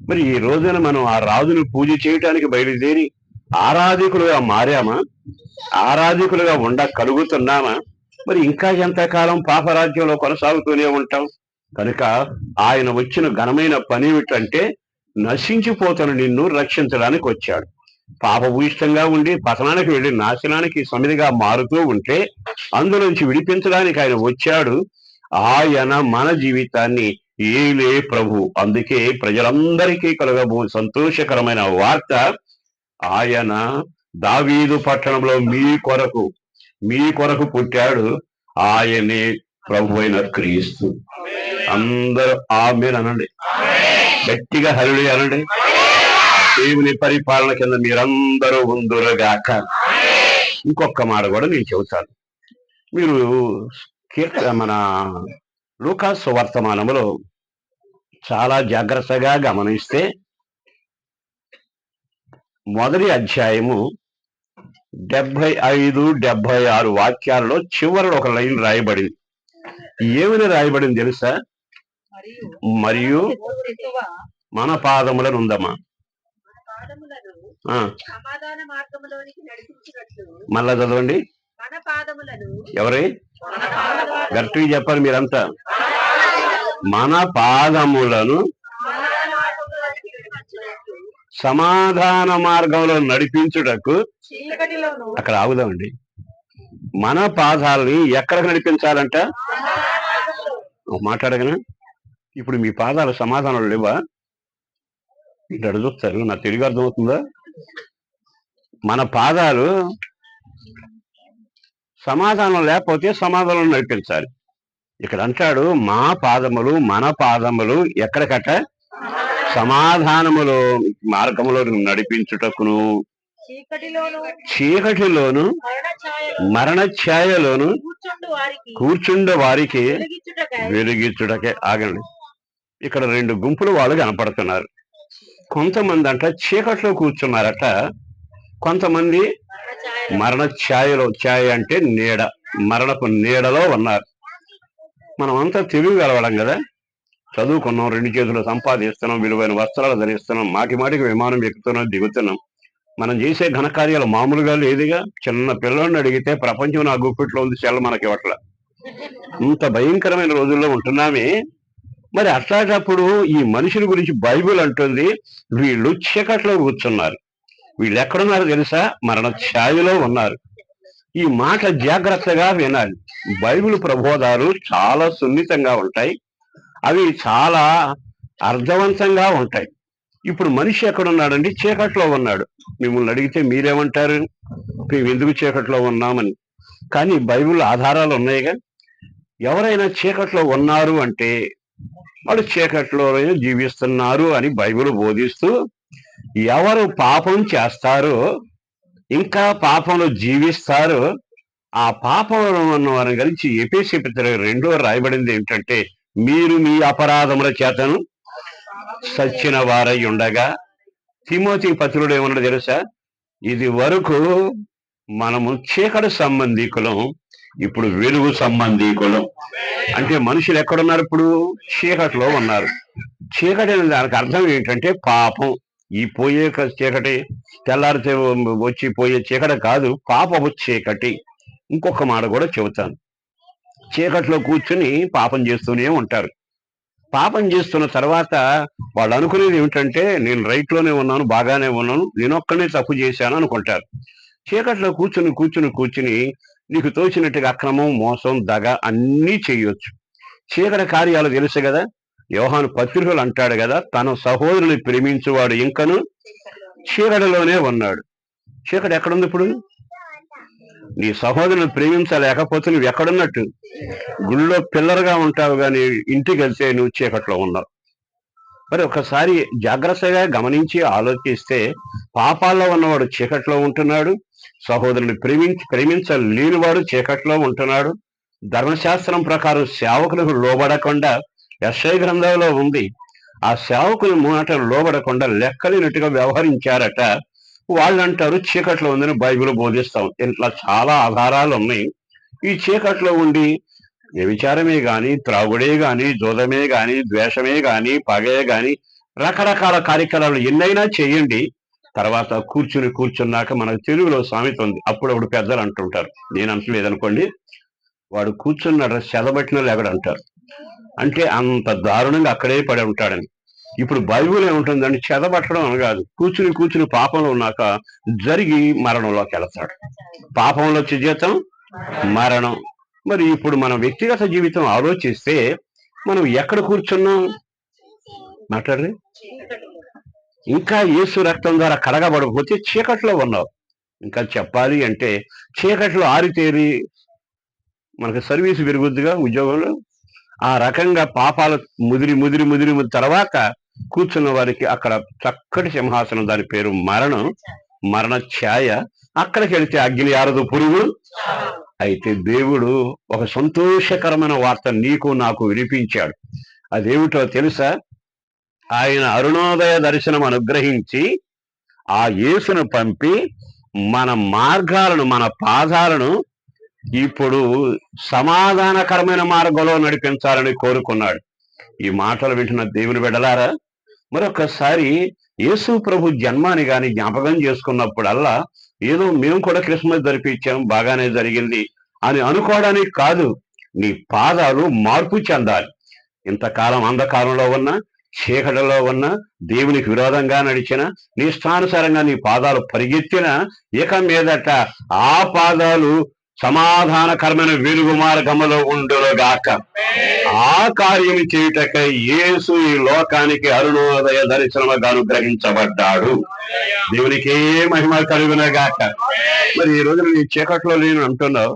మరి ఈ రోజున మనం ఆ రాజును పూజ చేయటానికి బయలుదేరి ఆరాధికులుగా మారామా? ఆరాధికులుగా ఉండగలుగుతున్నామా? మరి ఇంకా ఎంతకాలం పాపరాజ్యంలో కొనసాగుతూనే ఉంటాం? కనుక ఆయన వచ్చిన ఘనమైన పని ఏమిటంటే నశించిపోతున్న నిన్ను రక్షించడానికి వచ్చాడు. పాపభూయిష్టంగా ఉండి పతనానికి వెళ్ళి నాశనానికి సమిధిగా మారుతూ ఉంటే అందులోంచి విడిపించడానికి ఆయన వచ్చాడు. ఆయన మన జీవితాన్ని ఏలే ప్రభు. అందుకే ప్రజలందరికీ కలగబో సంతోషకరమైన వార్త, ఆయన దావీదు పట్టణంలో మీ కొరకు పుట్టాడు, ఆయనే ప్రభు అయిన క్రీస్తు. అందరూ ఆమేన్ అనండి, గట్టిగా హల్లెలూయా అనండి. దేవుని పరిపాలన కింద మీరందరూ ఉందురుగాక. ఇంకొక మాట కూడా నేను చెబుతాను. మీరు మన లూకాసు వర్తమానములో చాలా జాగ్రత్తగా గమనిస్తే మొదటి అధ్యాయము 75-76 వాక్యాలలో చివరిలో ఒక లైన్ రాయబడింది. ఏమని రాయబడింది తెలుసా? మరియు మన పాదములను ఉందమ్మా. సమాధాన మార్గములోనికి నడిపించినట్లు. మళ్ళా చదవండి. మన పాదములను. ఎవరి గట్టిగా చెప్పాలి మీరంతా. మన పాదములను సమాధాన మార్గంలో నడిపించుటకు. అక్కడ ఆగుదామండి. మన పాదాలని ఎక్కడికి నడిపించాలంట? మాట్లాడగనా? ఇప్పుడు మీ పాదాలు సమాధానాలు లేవా? ఇక్కడ చూస్తారు, నా తెలుగు అర్థమవుతుందా? మన పాదాలు సమాధానం లేకపోతే సమాధానం నడిపించాలి. ఇక్కడ అంటాడు మా పాదములు మన పాదములు ఎక్కడికట? సమాధానములో మార్గములో నడిపించుటకును, చీకటిలోను మరణ ఛాయలోను కూర్చుండే వారికి వెలిగించుటకే. ఆగండి, ఇక్కడ రెండు గుంపులు వాళ్ళు కనపడుతున్నారు. కొంతమంది అంట చీకట్లో కూర్చున్నారట, కొంతమంది మరణ ఛాయలో, ఛాయ అంటే నీడ, మరణపు నీడలో ఉన్నారు. మనం అంతా తెలుగు కలవడం కదా, చదువుకున్నాం, రెండు చేతులు సంపాదిస్తున్నాం, విలువైన వస్త్రాలు ధరిస్తున్నాం, మాటి మాటికి విమానం ఎక్కుతున్నాం, దిగుతున్నాం. మనం చేసే ఘనకార్యాలు మామూలుగా లేదుగా. చిన్న పిల్లల్ని అడిగితే ప్రపంచం నా గుప్పిట్లో ఉంది సెల్ల మనకి ఇవ్వట్ల. ఇంత భయంకరమైన రోజుల్లో ఉంటున్నామే. మరి అట్లాంటప్పుడు ఈ మనుషుల గురించి బైబిల్ అంటుంది, వీళ్ళు చీకట్లో కూర్చున్నారు. వీళ్ళు ఎక్కడున్నారు తెలుసా? మరణ ఛాయలో ఉన్నారు. ఈ మాట జాగ్రత్తగా వినాలి. బైబిల్ ప్రబోధాలు చాలా సున్నితంగా ఉంటాయి, అవి చాలా అర్థవంతంగా ఉంటాయి. ఇప్పుడు మనిషి ఎక్కడున్నాడండి? చీకట్లో ఉన్నాడు. మిమ్మల్ని అడిగితే మీరేమంటారు? మేము ఎందుకు చీకట్లో ఉన్నామని. కానీ బైబిల్ ఆధారాలు ఉన్నాయిగా. ఎవరైనా చీకట్లో ఉన్నారు అంటే వాళ్ళు చీకట్లో జీవిస్తున్నారు అని బైబిల్ బోధిస్తూ, ఎవరు పాపం చేస్తారో ఇంకా పాపంలో జీవిస్తారో ఆ పాపంలో ఉన్న వారిని గురించి ఎఫెసీ పత్రిక 2 రాయబడింది ఏంటంటే, మీరు మీ అపరాధముల చేతను సచ్చిన వారై ఉండగా. తిమోతి పత్రుడు ఏమన్నాడు తెలుసా? ఇది వరకు మనము చీకటి సంబంధీకులం, ఇప్పుడు వెలుగు సంబంధీకులం. అంటే మనుషులు ఎక్కడున్నారు? ఇప్పుడు చీకటిలో ఉన్నారు. చీకటి అనే దానికి అర్థం ఏంటంటే పాపం. ఈ పోయే చీకటి, తెల్లారితే వచ్చి పోయే చీకటి కాదు, పాపపు చీకటి. ఇంకొక మాట కూడా చెబుతాను. చీకట్లో కూర్చుని పాపం చేస్తూనే ఉంటారు. పాపం చేస్తున్న తర్వాత వాళ్ళు అనుకునేది ఏమిటంటే, నేను రైట్లోనే ఉన్నాను, బాగానే ఉన్నాను, నేను ఒక్కనే తప్పు చేశాను అనుకుంటారు. చీకట్లో కూర్చుని కూర్చుని కూర్చుని నీకు తోచినట్టుగా అక్రమం, మోసం, దగ అన్నీ చేయొచ్చు. చీకటి కార్యాలు తెలుసు కదా. యోహాను పత్రికలు అంటాడు కదా, తన సహోదరుని ప్రేమించువాడు ఇంకను చీకటిలోనే ఉన్నాడు. చీకటి ఎక్కడుంది ఇప్పుడు? నీ సహోదరుని ప్రేమించలేకపోతే నువ్వు ఎక్కడున్నట్టు? గుళ్ళో పిల్లరుగా ఉంటావు, కానీ ఇంటికి వెళ్తే నువ్వు చీకట్లో ఉన్నావు. మరి ఒకసారి జాగ్రత్తగా గమనించి ఆలోచిస్తే, పాపాల్లో ఉన్నవాడు చీకట్లో ఉంటున్నాడు, సహోదరుని ప్రేమించలేనివాడు చీకట్లో ఉంటున్నాడు. ధర్మశాస్త్రం ప్రకారం సేవకులకు లోబడకుండా, యెషయా గ్రంథంలో ఉంది, ఆ సేవకుల మాటలు లోబడకుండా లెక్కలేనట్టుగా వ్యవహరించారట. వాళ్ళంటారు చీకట్లో ఉందని బైబిల్ బోధిస్తాం. ఇట్లా చాలా ఆధారాలు ఉన్నాయి. ఈ చీకట్లో ఉండి వ్యభిచారమే గాని, త్రాగుడే గాని, జోదమే గాని, ద్వేషమే గాని, పగే గాని, రకరకాల కార్యక్రమాలు ఎన్నైనా చేయండి. తర్వాత కూర్చున్నాక మనకు తెలుగులో సామెత ఉంది, అప్పుడప్పుడు పెద్దలు అంటుంటారు, నేను అంటలేదనుకోండి, వాడు కూర్చున్నాడు చెదబట్టిన లేగడంటారు. అంటే అంత దారుణంగా అక్కడే పడి ఉంటాడని. ఇప్పుడు బైబిల్ ఏముంటుందండి? చెదబట్టడం అని కాదు, కూర్చుని పాపంలో ఉన్నాక జరిగి మరణంలోకి వెళతాడు. పాపంలో వచ్చే జీతం మరణం. మరి ఇప్పుడు మన వ్యక్తిగత జీవితం ఆలోచిస్తే మనం ఎక్కడ కూర్చున్నాం? మాట్లాడరే. ఇంకా యేసు రక్తం ద్వారా కడగబడకపోతే చీకట్లో ఉన్నావు. ఇంకా చెప్పాలి అంటే చీకట్లో ఆరితేరి మనకు సర్వీసు పెరుగుద్దిగా ఉద్యోగంలో. ఆ రకంగా పాపాలు ముదిరి తర్వాత కూర్చున్న వారికి అక్కడ చక్కటి సింహాసనం, దాని పేరు మరణం, మరణ ఛాయ. అక్కడికి వెళితే అగ్ని ఆరదు, పురుగు. అయితే దేవుడు ఒక సంతోషకరమైన వార్త నీకు నాకు వినిపించాడు. అదేమిటో తెలుసా? ఆయన అరుణోదయ దర్శనం అనుగ్రహించి ఆ యేసును పంపి మన మార్గాలను, మన పాదాలను ఇప్పుడు సమాధానకరమైన మార్గంలో నడిపించాలని కోరుకున్నాడు. ఈ మాటలు వింటున్న దేవుని బిడ్డలారా, మరొకసారి యేసు ప్రభు జన్మాని గాని జ్ఞాపకం చేసుకున్నప్పుడల్లా ఏదో మేము కూడా క్రిస్మస్ జరిపించాం, బాగానే జరిగింది అని అనుకోవడానికి కాదు. నీ పాదాలు మార్పు చెందాలి. ఇంతకాలం అంధకారంలో ఉన్న, చీకటిలో ఉన్న, దేవునికి విరోధంగా నడిచిన, నీ ఇష్టానుసారంగా నీ పాదాలు పరిగెత్తిన, ఇక మీదట ఆ పాదాలు సమాధానకరమైన వెలుగు మార్గములో ఉండునుగాక. ఆ కార్యం చేయుటకై యేసు ఈ లోకానికి అరుణోదయ దర్శనముగా అనుగ్రహించబడ్డాడు. దేవునికే మహిమ కలుగునగాక. మరి ఈ రోజున నీ చీకట్లో లేను అంటున్నావు,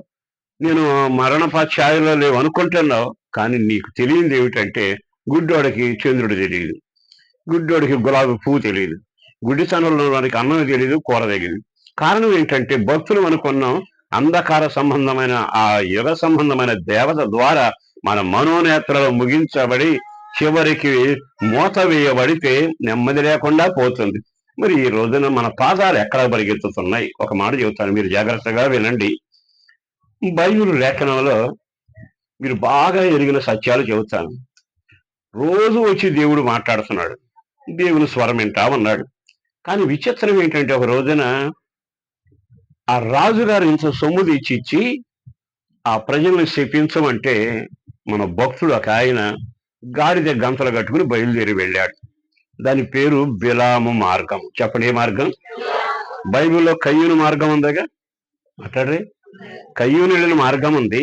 నేను మరణపఛాయలో లేవు అనుకుంటున్నావు. కానీ నీకు తెలియంది ఏమిటంటే, గుడ్డోడికి చంద్రుడు తెలియదు, గుడ్డోడికి గులాబీ పువ్వు తెలియదు, గుడ్డితనంలో వారికి అన్నం తెలియదు, కూర తెలియదు. కారణం ఏంటంటే, భక్తులు అనుకున్నాం అంధకార సంబంధమైన ఆ యుగ సంబంధమైన దేవత ద్వారా మన మనోనేత్రాలు ముగించబడి చివరికి మూత వేయబడితే నెమ్మది లేకుండా పోతుంది. మరి ఈ రోజున మన పాదాలు ఎక్కడ పరిగెత్తుతున్నాయి? ఒక మాట చెబుతాను, మీరు జాగ్రత్తగా వినండి. బైబిల్ లేఖనంలో మీరు బాగా ఎరిగిన సత్యాలు చెబుతాను. రోజు వచ్చి దేవుడు మాట్లాడుతున్నాడు, దేవుని స్వరం వింటా ఉన్నాడు. కానీ విచిత్రం ఏంటంటే, ఒక రోజున ఆ రాజుగారు ఇంత సొమ్ము తెచ్చిచ్చి ఆ ప్రజల్ని శపించమంటే మన భక్తుడు ఒక ఆయన గాడిద గంతలు కట్టుకుని బయలుదేరి వెళ్ళాడు. దాని పేరు బిలాము మార్గం. చెప్పండి, ఏ మార్గం? బైబిల్లో కయ్యూను మార్గం ఉందిగా, మాట్లాడరే. కయ్యూను వెళ్ళిన మార్గం ఉంది,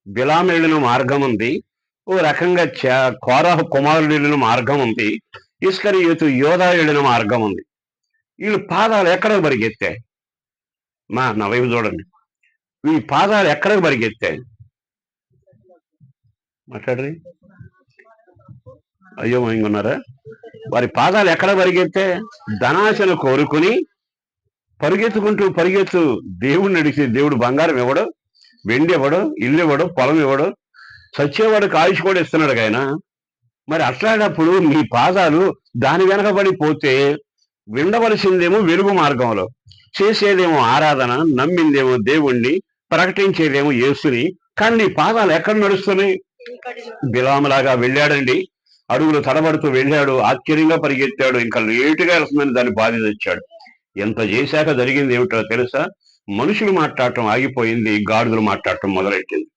బిలాము వెళ్ళిన మార్గం ఉంది, ఓ రకంగా కోరహు కుమారుడు వెళ్ళిన మార్గం ఉంది, ఇస్కరియోతు యోధా వెళ్ళిన మార్గం ఉంది. వీళ్ళు పాదాలు ఎక్కడ పరిగెత్తాయి? నా వైపు చూడండి. ఈ పాదాలు ఎక్కడికి పరిగెత్తాయి? మాట్లాడరే. అయ్యో ఇంకున్నారా? వారి పాదాలు ఎక్కడ పరిగెత్తే? ధనాశను కోరుకుని పరిగెత్తు దేవుడిని అడిగితే దేవుడు బంగారం ఇవ్వడు, వెండి ఇవ్వడు, ఇల్లు ఇవ్వడు, పొలం ఇవ్వడు, సచ్చేవాడికి ఆయుష్ కూడా ఇస్తున్నాడు ఆయన. మరి అట్లాంటప్పుడు నీ పాదాలు దాని వెనకబడిపోతే వినవలసిందేమో వెలుగు మార్గంలో, చేసేదేమో ఆరాధన, నమ్మిందేమో దేవుణ్ణి, ప్రకటించేదేమో యేసుని. కానీ నీ పాదాలు ఎక్కడ నడుస్తున్నాయి? బిలాములాగా వెళ్ళాడండి, అడుగులు తడబడుతూ వెళ్ళాడు, ఆశ్చర్యంగా పరిగెత్తాడు, ఇంకా లేటుగా వెళ్తుందని దాన్ని బాధ తెచ్చాడు. ఎంత చేశాక జరిగింది ఏమిటో తెలుసా? మనుషులు మాట్లాడటం ఆగిపోయింది, గాడిదలు మాట్లాడటం మొదలెట్టింది.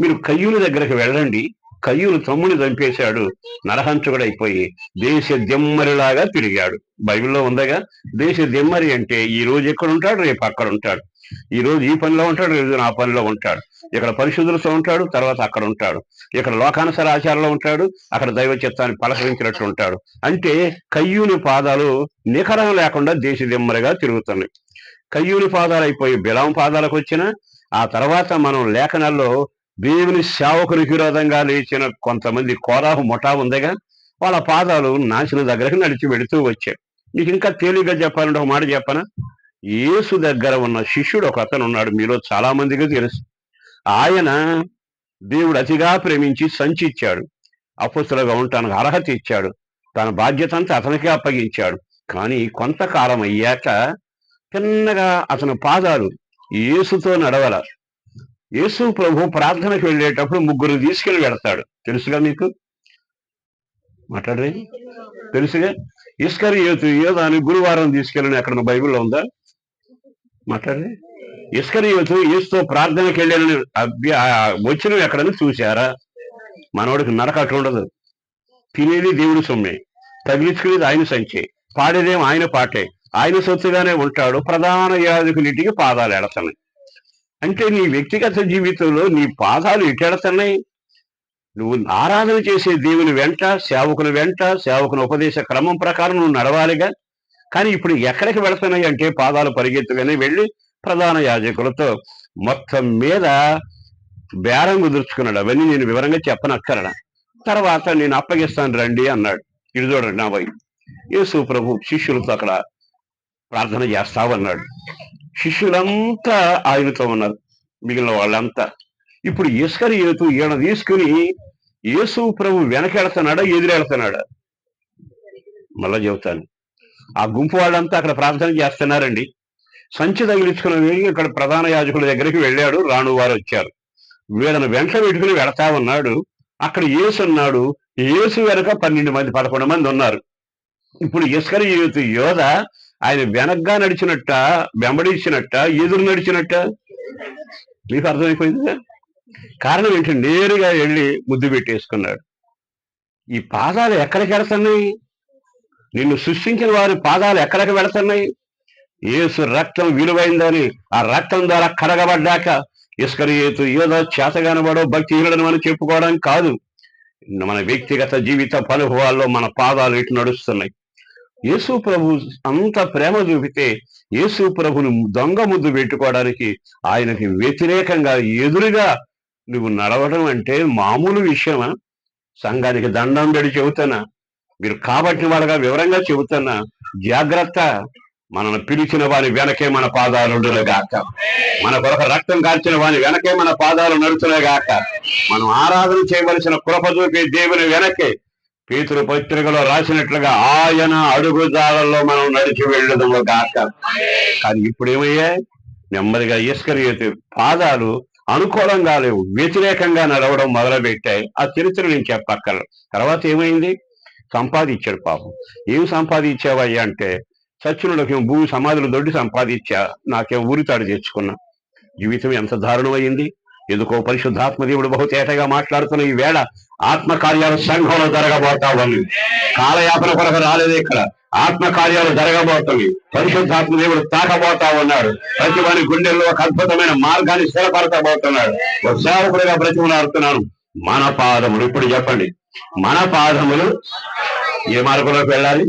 మీరు కయ్యూని దగ్గరికి వెళ్ళండి. కయ్యూను తమ్ముని చంపేశాడు, నరహంచుకుడైపోయి దేశ దెమ్మరిలాగా తిరిగాడు. బైబిల్లో ఉందగా, దేశ దెమ్మరి అంటే ఈ రోజు ఎక్కడ ఉంటాడు, రేపు అక్కడ ఉంటాడు. ఈ రోజు ఈ పనిలో ఉంటాడు, రేపు ఆ పనిలో ఉంటాడు. ఇక్కడ పరిశుద్ధులతో ఉంటాడు, తర్వాత అక్కడ ఉంటాడు. ఇక్కడ లోకానుసార ఆచారంలో ఉంటాడు, అక్కడ దైవ చిత్తాన్ని పలకరించినట్టు ఉంటాడు. అంటే కయ్యూని పాదాలు నిఖరం లేకుండా దేశ దెమ్మరిగా తిరుగుతున్నాయి. కయ్యూని పాదాలు అయిపోయి బిలాం పాదాలకు వచ్చిన ఆ తర్వాత మనం లేఖనాల్లో దేవుని సేవకునికి విరోధంగా లేచిన కొంతమంది కోరాహు ముఠా ఉందిగా, వాళ్ళ పాదాలు నాశనం దగ్గరకు నడిచి వెళుతూ వచ్చాయి. నీకు ఇంకా తేలిగ్గా చెప్పాలంటే ఒక మాట చెప్పనా? యేసు దగ్గర ఉన్న శిష్యుడు ఒక అతను ఉన్నాడు, మీలో చాలా మందికి తెలుసు. ఆయన దేవుడు అతిగా ప్రేమించి సంచి ఇచ్చాడు, అపొస్తలుగా ఉండటానికి అర్హత ఇచ్చాడు, తన బాధ్యత అంతా అతనికే అప్పగించాడు. కానీ కొంతకాలం అయ్యాక చిన్నగా అతని పాదాలు యేసుతో నడవల. యేసు ప్రభు ప్రార్థనకు వెళ్ళేటప్పుడు ముగ్గురు తీసుకెళ్ళి వెడతాడు, తెలుసుగా మీకు? మాట్లాడరే. తెలుసుగా, ఇస్కరియోతు యోధాని గురువారం తీసుకెళ్ళిన ఎక్కడ బైబిల్లో ఉందా? మాట్లాడరే. ఇస్కరియోతు యేసుతో ప్రార్థనకు వెళ్ళాలని వచ్చిన ఎక్కడని చూశారా? మనవాడికి నరకట్టు ఉండదు. తినేది దేవుడి సొమ్మే, తగిలించుకునేది ఆయన సంచే, పాడేదేమో ఆయన పాటే, ఆయన సొత్తుగానే ఉంటాడు. ప్రధాన యాజకునింటికి పాదాలు ఎడతాయి. అంటే నీ వ్యక్తిగత జీవితంలో నీ పాదాలు ఎటెడుతున్నాయి? నువ్వు ఆరాధన చేసే దేవుని వెంట, సేవకుని వెంట, సేవకుని ఉపదేశ క్రమం ప్రకారం నువ్వు నడవాలిగా. కానీ ఇప్పుడు ఎక్కడికి వెళుతున్నాయి అంటే, పాదాలు పరిగెత్తుగానే వెళ్ళి ప్రధాన యాజకులతో మొత్తం మీద బేరం కుదుర్చుకున్నాడు. అవన్నీ నేను వివరంగా చెప్పనక్కరడా. తర్వాత నేను అప్పగిస్తాను రండి అన్నాడు. ఇది చూడండి నా వైపు. యేసు ప్రభు శిష్యులతో అక్కడ ప్రార్థన చేస్తావన్నాడు. శిష్యులంతా ఆయనతో ఉన్నారు, మిగిలిన వాళ్ళంతా. ఇప్పుడు ఇస్కరియోతు ఈయన తీసుకుని యేసు ప్రభు వెనకెళ్తున్నాడా, ఎదురెళ్తున్నాడా? మళ్ళా చెబుతాను. ఆ గుంపు వాళ్ళంతా అక్కడ ప్రార్థన చేస్తున్నారండి. సంచి తగిలించుకుని వెళ్ళి ఇక్కడ ప్రధాన యాజకుల దగ్గరికి వెళ్ళాడు. రాను వారు వచ్చారు, వీళ్ళని వెంట పెట్టుకుని వెళతా ఉన్నాడు. అక్కడ యేసు అన్నాడు, యేసు వెనక 11 మంది ఉన్నారు. ఇప్పుడు ఇస్కరియోతు యోధ ఆయన వెనక్గా నడిచినట్ట, వెంబడించినట్ట, ఎదురు నడిచినట్ట? మీకు అర్థమైపోయిందిగా. కారణం ఏంటి? నేరుగా వెళ్ళి ముద్దు పెట్టేసుకున్నాడు. ఈ పాదాలు ఎక్కడికి వెళుతున్నాయి? నిన్ను సృష్టించిన వారి పాదాలు ఎక్కడికి వెళుతున్నాయి? యేసు రక్తం విలువైందని, ఆ రక్తం ద్వారా కడగబడ్డాక ఇస్కరియోతు యోధ చేతగానబడో భక్తిహీనుడని మనం చెప్పుకోవడం కాదు. మన వ్యక్తిగత జీవిత అనుభవాల్లో మన పాదాలు ఇటు నడుస్తున్నాయి. యేసు ప్రభు అంత ప్రేమ చూపితే యేసు ప్రభుని దొంగ ముద్దు పెట్టుకోవడానికి ఆయనకి వ్యతిరేకంగా ఎదురుగా నువ్వు నడవడం అంటే మామూలు విషయమా? సంఘానికి దండం పెడి చెబుతున్నా, మీరు కాబట్టి వాళ్ళగా వివరంగా చెబుతున్నా, జాగ్రత్త. మనల్ని పిలిచిన వాని వెనకే మన పాదాలు గాక, మన కొరకు రక్తం కాల్చిన వాని వెనకే మన పాదాలు నడుచుగాక, మనం ఆరాధన చేయవలసిన కృప చూపే దేవుని వెనకే పేతురు పత్రికలో రాసినట్లుగా ఆయన అడుగుజాడల్లో మనం నడిచి వెళ్ళదము గాక. కానీ ఇప్పుడు ఏమయ్యాయి? నెమ్మదిగా ఇస్కరియోతు పాదాలు అనుకూలంగా లేవు, వ్యతిరేకంగా నడవడం మొదలుపెట్టాయి. ఆ చరిత్ర నేను చెప్పక్కర్ల. తర్వాత ఏమైంది? సంపాదించాడు. పాపం ఏం సంపాదించావయ్యా అంటే, సచ్చినులకి భూ సమాధులు దొడ్డి సంపాదించా, నాకేం ఊరితాడు తెచ్చుకున్నా. జీవితం ఎంత దారుణమైంది. ఎందుకో పరిశుద్ధాత్మ దేవుడు బహుతేటగా మాట్లాడుతున్న ఈ వేళ ఆత్మకార్యాలు సంఘంలో జరగబోతావని. కాలయాపన కొరకు రాలేదు ఇక్కడ, ఆత్మకార్యాలు జరగబోతుంది. పరిశుద్ధాత్మ దేవుడు తాకబోతా ఉన్నాడు. ప్రతి వారి గుండెల్లో ఒక అద్భుతమైన మార్గాన్ని స్థిరపరచబోతున్నాడు. ఒక సేవకుడిగా బ్రతిమలాడుతున్నాను. మన పాదములు, ఇప్పుడు చెప్పండి, మన పాదములు ఏ మార్గంలోకి వెళ్ళాలి?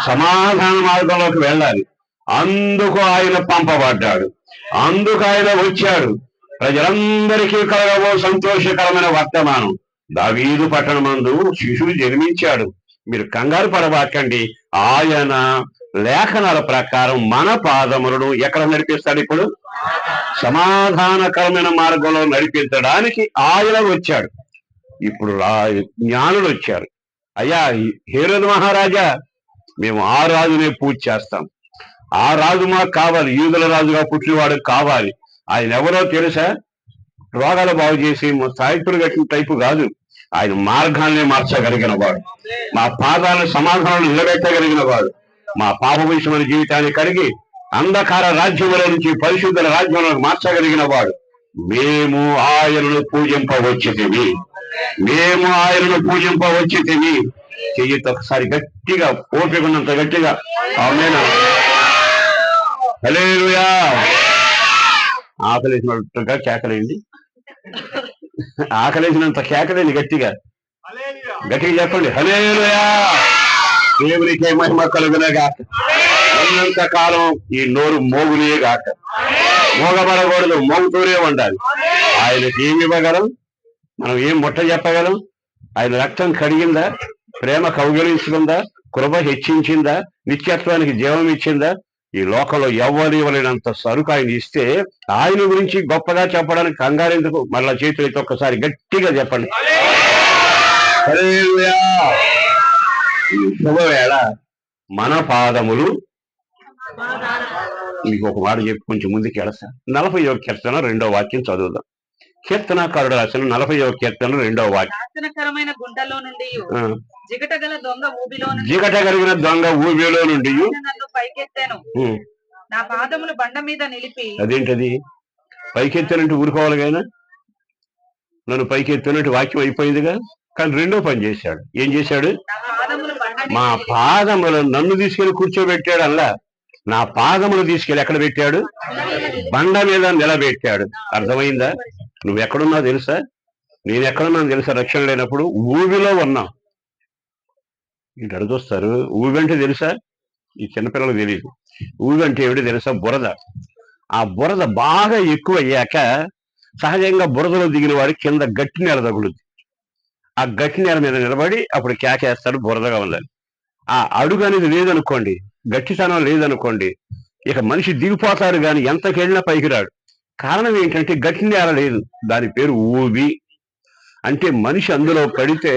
సమాధాన మార్గంలోకి వెళ్ళాలి. అందుకు ఆయన పంపబడ్డాడు, అందుకు ఆయన వచ్చాడు. ప్రజలందరికీ కలగబో సంతోషకరమైన వర్తమానం. దావీదు పట్టణమందు శిశువు జన్మించాడు. మీరు కంగారు పడబాకండి. ఆయన లేఖనాల ప్రకారం మన పాదములను ఎక్కడ నడిపిస్తాడు? ఇప్పుడు సమాధానకరమైన మార్గంలో నడిపించడానికి ఆయన వచ్చాడు. ఇప్పుడు జ్ఞానులు వచ్చారు. అయ్యా హేరోదు మహారాజా, మేము ఆ రాజునే పూజ చేస్తాం, ఆ రాజు మాకు కావాలి, యూదుల రాజుగా పుట్టినవాడు కావాలి. ఆయన ఎవరో తెలుసా? రోగాలు బాగు చేసి సాయిపుడు కట్టిన టైపు కాదు. ఆయన మార్గాన్ని మార్చగలిగిన వాడు, మా పాదాలను సమాధానాలు నిలబెట్టగలిగిన వాడు, మా పాపభూషమైన జీవితాన్ని కడిగి అంధకార రాజ్యముల నుంచి పరిశుద్ధుల రాజ్యంలో మార్చగలిగిన వాడు. మేము ఆయనను పూజింపవచ్చితివి, మేము ఆయనను పూజింపవచ్చితివి. చెయ్యితో ఒకసారి గట్టిగా, ఓపికన్నంత గట్టిగా ఆమేన్. హల్లెలూయా. ఆకలేసినట్టుగా కేకలేండి, ఆకలేసినంత కేకలేండి, గట్టిగా గట్టిగా చెప్పండి హల్లెలూయా. దేవునికే మహిమ కలుగునగాక. ఉన్నంత కాలం ఈ నోరు మోగునే గాక, మోగబడకూడదు, మోగుతూనే ఉండాలి. ఆయనకి ఏమి ఇవ్వగలం? మనం ఏం ముట్ట చెప్పగలం? ఆయన రక్తం కడిగిందా? ప్రేమ కౌగిలించుకుందా? కృప హెచ్చించిందా? నిత్యత్వానికి జీవం ఇచ్చిందా? ఈ లోకంలో ఎవరు ఇవ్వలేనంత సరుకు ఆయన ఇస్తే ఆయన గురించి గొప్పగా చెప్పడానికి కంగారెందుకు? మళ్ళా చేతులైతే ఒక్కసారి గట్టిగా చెప్పండి హల్లెలూయా. ఈ శుభవేళ మన పాదములు. మీకు ఒక మాట చెప్పి కొంచెం ముందుకు వెళతా. 40వ కీర్తన 2వ వాక్యం చదువుదాం. కీర్తనాకారుడు రాసిన 40వ కీర్తన 2వ వాక్యం. నాశనకరమైన గుంటలో నుండి, జిగటగల దొంగ ఊబిలో నుండి, జిగటగలిగిన దొంగ ఊబిలో నుండి నన్ను పైకెత్తాను, నా పాదములు బండ మీద నిలిపి. అదేంటది? పైకెత్తానంటే ఊరుకోవాలి కానీ, నన్ను పైకెత్తానంటే వాక్యం అయిపోయిందిగా. కానీ రెండో పని చేశాడు. ఏం చేశాడు? మా పాదములు నన్ను తీసుకెళ్లి కూర్చోబెట్టాడు. అలా నా పాదములు తీసుకెళ్లి ఎక్కడ పెట్టాడు? బండ మీద నిలబెట్టాడు. అర్థమైందా? నువ్వు ఎక్కడున్నావు తెలుసా? నేను ఎక్కడున్నాను తెలుసా? రక్షణ లేనప్పుడు ఊబిలో ఉన్నావు. ఇటు అడుగుస్తారు. ఊబి అంటే తెలుసా? ఈ చిన్నపిల్లలకు తెలియదు. ఊబి అంటే ఏమిటి తెలుసా? బురద. ఆ బురద బాగా ఎక్కువ అయ్యాక సహజంగా బురదలో దిగిన వాడి కింద గట్టి నేల తగులుద్ది. ఆ గట్టి నేల మీద నిలబడి అప్పుడు కేకేస్తాడు, బురదగా ఉందని. ఆ అడుగు అనేది లేదనుకోండి, గట్టితనం లేదనుకోండి, ఇక మనిషి దిగిపోతాడు కానీ ఎంతకెళ్ళినా పైకి రాడు. కారణం ఏంటంటే గట్టి నేల లేదు. దాని పేరు ఊబి. అంటే మనిషి అందులో పడితే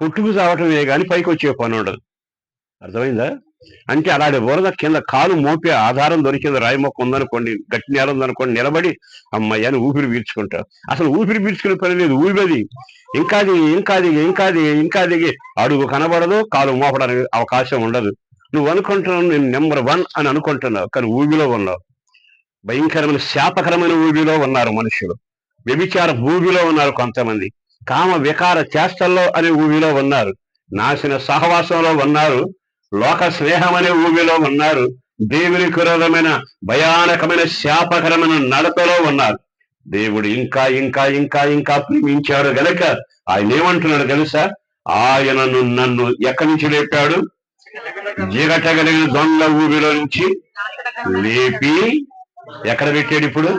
కొట్టుకు చావటమే కానీ పైకి వచ్చే పని ఉండదు. అర్థమైందా? అంటే అలాంటి బురద కింద కాలు మోపే ఆధారం దొరికింది, రాయి మొక్క ఉందనుకోండి, గట్టి నేల ఉందనుకోండి, నిలబడి అమ్మయ్యని ఊపిరి పీల్చుకుంటావు. అసలు ఊపిరి పీల్చుకునే పని లేదు, ఊపిరి ఇంకా దిగి ఇంకా దిగి ఇంకా దిగి ఇంకా దిగి అడుగు కనబడదు, కాలు మోపడానికి అవకాశం ఉండదు. నువ్వు అనుకుంటున్నావు నేను నెంబర్ 1 అని అనుకుంటున్నావు, కానీ ఊబిలో ఉన్నావు. భయంకరమైన శాపకరమైన ఊబిలో ఉన్నారు మనుషులు. వ్యభిచార ఊబిలో ఉన్నారు కొంతమంది, కామ వికార చేష్టల్లో అనే ఊబిలో ఉన్నారు, నాశన సహవాసంలో ఉన్నారు, లోక స్నేహం అనే ఊబిలో ఉన్నారు, దేవునికి విరోధమైన భయానకమైన శాపకరమైన నడతలో ఉన్నారు. దేవుడు ఇంకా ఇంకా ఇంకా ఇంకా ప్రేమించాడు గనక ఆయన ఏమంటున్నాడు తెలుసా? ఆయనను నన్ను ఎక్కడి నుంచి లేపాడు? జిగటగలిగిన దొంగ ఊబిలో నుంచి లేపి ఎక్కడ పెట్టాడు? ఇప్పుడు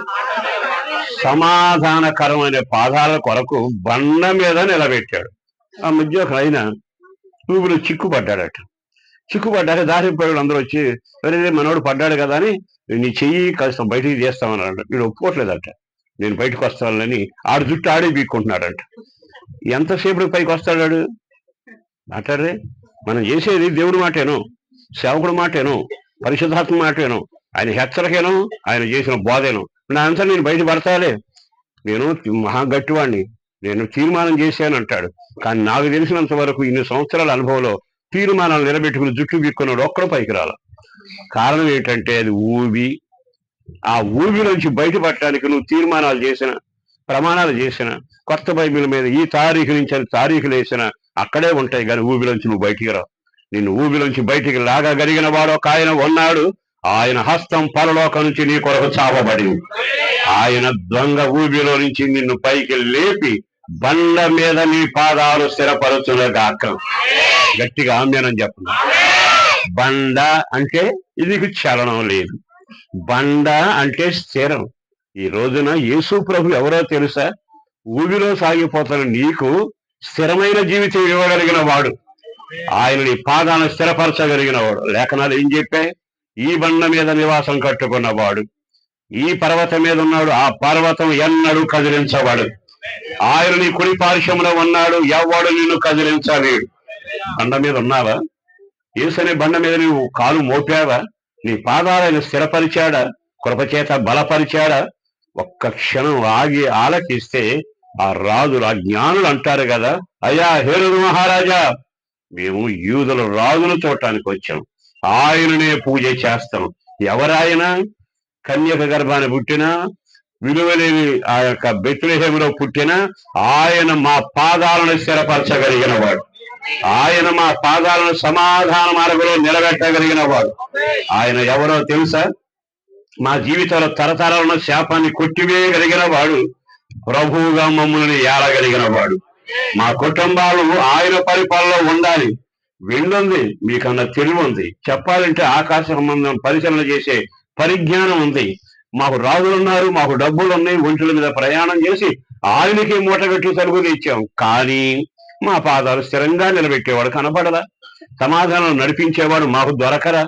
సమాధానకరమైన పాదాల కొరకు బండ మీద నిలబెట్టాడు. ఆ మధ్య ఒక ఆయన ఊబిలో చిక్కుపడ్డాడట. చిక్కుపడ్డాక దారిపోయాడు, అందరూ వచ్చి వేరే మనోడు పడ్డాడు కదా అని నీ చెయ్యి కాస్త బయటికి తీస్తామన్నాడు. వీడు ఒప్పుకోవట్లేదట. నేను బయటకు వస్తానని ఆడు జుట్టు ఆడే బీక్కుంటున్నాడంట. ఎంతసేపు పైకి వస్తాడు? మాట్లాడరే. మనం చేసేది దేవుడి మాటేను, సేవకుడు మాటేను, పరిశుద్ధాత్మ మాటేను, ఆయన హెచ్చరికేను, ఆయన చేసిన బోధేను. నా అంతా నేను బయట పడతాలే, నేను మహా గట్టివాడిని, నేను తీర్మానం చేశాను అంటాడు. కానీ నాకు తెలిసినంత వరకు ఇన్ని సంవత్సరాల అనుభవంలో తీర్మానాలు నిలబెట్టుకుని జుట్టు బీక్కున్నాడు ఒక్కడు పైకి రాల. కారణం ఏంటంటే అది ఊబి. ఆ ఊబిలోంచి బయటపడటానికి నువ్వు తీర్మానాలు చేసిన, ప్రమాణాలు చేసిన, కొత్త బైబిల్ మీద ఈ తారీఖు నుంచి అని తారీఖులు వేసిన అక్కడే ఉంటాయి, కానీ ఊబిలోంచి నువ్వు బయటికి రావు. నిన్ను ఊబిలోంచి బయటికి లాగగలిగిన వాడు ఒక ఆయన ఉన్నాడు. ఆయన హస్తం పరలోకం నుంచి నీ కొరకు చావబడింది. ఆయన దొంగ ఊబిలో నుంచి నిన్ను పైకి లేపి బండ మీద నీ పాదాలు స్థిరపరుచునుగాక. గట్టిగా ఆమేనని చెప్పండి. బండ అంటే ఇది చలనం లేదు, బండ అంటే స్థిరం. ఈ రోజున యేసు ప్రభు ఎవరో తెలుసా? ఊబిలో సాగిపోతున్న నీకు స్థిరమైన జీవితం ఇవ్వగలిగిన వాడు, ఆయన నీ పాదాలను స్థిరపరచగలిగిన వాడు. లేఖనాలు ఏం చెప్పాయి? ఈ బండ మీద నివాసం కట్టుకున్నవాడు ఈ పర్వతం మీద ఉన్నాడు, ఆ పర్వతం ఎన్నడూ కదిలించవాడు. ఆయన నీ కుడి పార్శ్వములో ఉన్నాడు, ఎవడు నిన్ను కదిలించలేడు. బండ మీద ఉన్నావా? యేసనే బండ మీద నువ్వు కాలు మోపావా? నీ పాదాలను స్థిరపరిచాడా? కృపచేత బలపరిచాడా? ఒక్క క్షణం ఆగి ఆలకిస్తే ఆ రాజులు, ఆ జ్ఞానులు అంటారు కదా, అయ్యా హేరోదు మహారాజా, మేము యూదుల రాజును చూడటానికి వచ్చాం, ఆయననే పూజ చేస్తాం. ఎవరాయన? కన్యక గర్భాన్ని పుట్టిన, విలువలేని ఆ యొక్క బెత్లెహేములో పుట్టిన ఆయన మా పాదాలను స్థిరపరచగలిగిన వాడు, ఆయన మా పాదాలను సమాధాన మార్గంలో నిలబెట్టగలిగిన వాడు. ఆయన ఎవరో తెలుసా? మా జీవితంలో తరతరాలను శాపాన్ని కొట్టివేయగలిగిన వాడు, ప్రభువుగా మమ్మల్ని ఏలగలిగిన వాడు. మా కుటుంబాలు ఆయన పరిపాలనలో ఉండాలి. విండుంది, మీకన్నా తెలివి ఉంది, చెప్పాలంటే ఆకాశ సంబంధం పరిశీలన చేసే పరిజ్ఞానం ఉంది. మాకు రాజులు ఉన్నారు, మాకు డబ్బులు ఉన్నాయి, ఒంట్ల మీద ప్రయాణం చేసి ఆయనకి మూటగట్టి సరుకు తెచ్చాం. కానీ మా పాదాలు స్థిరంగా నిలబెట్టేవాడు కనపడరా? సమాధానం నడిపించేవాడు మాకు దొరకరా?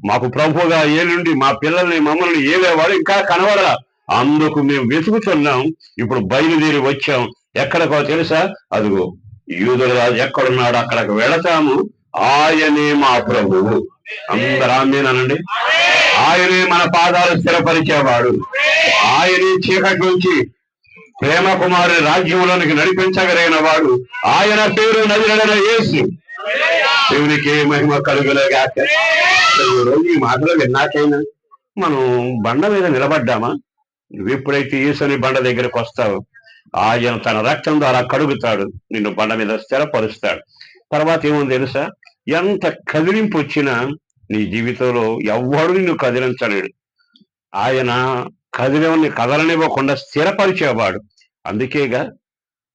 మాకు ప్రభువుగా ఏలుండి మా పిల్లల్ని మమ్మల్ని ఏలేవాడు ఇంకా కనబడరా? అందుకు మేము వెతుకుతున్నాం. ఇప్పుడు బయలుదేరి వచ్చాం. ఎక్కడికో తెలుసా? అదిగో యూదుల రాజు ఎక్కడున్నాడు, అక్కడికి వెళతాము. ఆయనే మా ప్రభువు. అందరూ ఆమేనండి. ఆయనే మన పాదాలు స్థిరపరిచేవాడు. ఆయనే చీకటి నుంచి ప్రేమ కుమారుని రాజ్యంలోనికి నడిపించగలిగిన వాడు. ఆయన పేరు నజరేయుడైన యేసు. దేవునికి మహిమ కలుగునుగాక. ఈరోజు ఈ మాటలు విన్నాకైనా మనం బండ మీద నిలబడ్డామా? నువ్వు ఎప్పుడైతే యేసుని బండ దగ్గరకు వస్తావు, ఆయన తన రక్తం ద్వారా కడుగుతాడు, నిన్ను బండ మీద స్థిరపరుస్తాడు. తర్వాత ఏముంది తెలుసా? ఎంత కదిలింపు వచ్చినా నీ జీవితంలో ఎవ్వడు నిన్ను కదిలించలేడు. ఆయన కదలనివ్వకుండా స్థిరపరిచేవాడు. అందుకేగా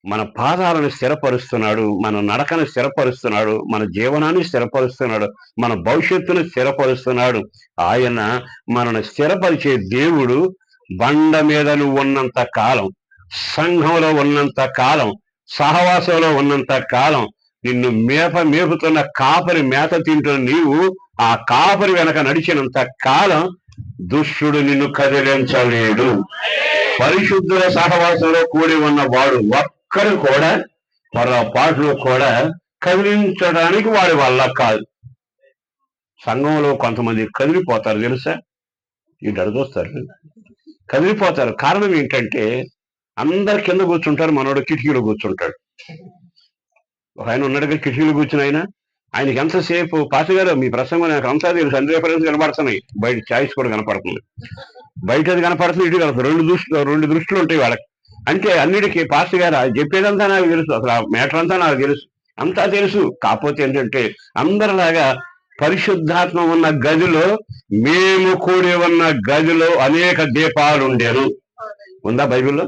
మన పాదాలను స్థిరపరుస్తున్నాడు, మన నడకను స్థిరపరుస్తున్నాడు, మన జీవనాన్ని స్థిరపరుస్తున్నాడు, మన భవిష్యత్తును స్థిరపరుస్తున్నాడు. ఆయన మనను స్థిరపరిచే దేవుడు. బండ మీద నువ్వు ఉన్నంత కాలం, సంఘంలో ఉన్నంత కాలం, సహవాసంలో ఉన్నంత కాలం, నిన్ను మేపుతున్న కాపరి మేత తింటున్న నీవు ఆ కాపరి వెనక నడిచినంత కాలం దుష్టుడు నిన్ను కదిలించలేడు. పరిశుద్ధుల సహవాసంలో కూడి ఉన్న వాడు ఒక్కడు కూడా పొరపాట్లు కూడా కదిలించడానికి వాడి వల్ల కాదు. సంఘంలో కొంతమంది కదిలిపోతారు తెలుసా, ఈ చూస్తారు కదిలిపోతారు. కారణం ఏంటంటే అందరు కింద కూర్చుంటారు, మనోడు కిటికీలో కూర్చుంటాడు. ఒక ఆయన ఉన్నాడుగా కిటికీలో కూర్చుని ఆయనకి ఎంతసేపు పాస్ గారు మీ ప్రసంగం నాకు అంతా తెలుసు, అన్ని రిఫరెన్స్ కనపడుతున్నాయి, బయట ఛాయిస్ కూడా కనపడుతుంది, బయట అది కనపడుతుంది, ఇటు కనపడుతుంది, రెండు దృష్టిలు ఉంటాయి వాళ్ళకి. అంటే అన్నిటికీ పాస్ గారు చెప్పేదంతా నాకు తెలుసు, అసలు ఆ మ్యాటర్ అంతా నాకు తెలుసు, అంతా తెలుసు. కాకపోతే ఏంటంటే అందరిలాగా పరిశుద్ధాత్మ ఉన్న గదిలో, మేము కూడి ఉన్న గదిలో అనేక దీపాలు ఉండేను. ఉందా బైబిల్లో?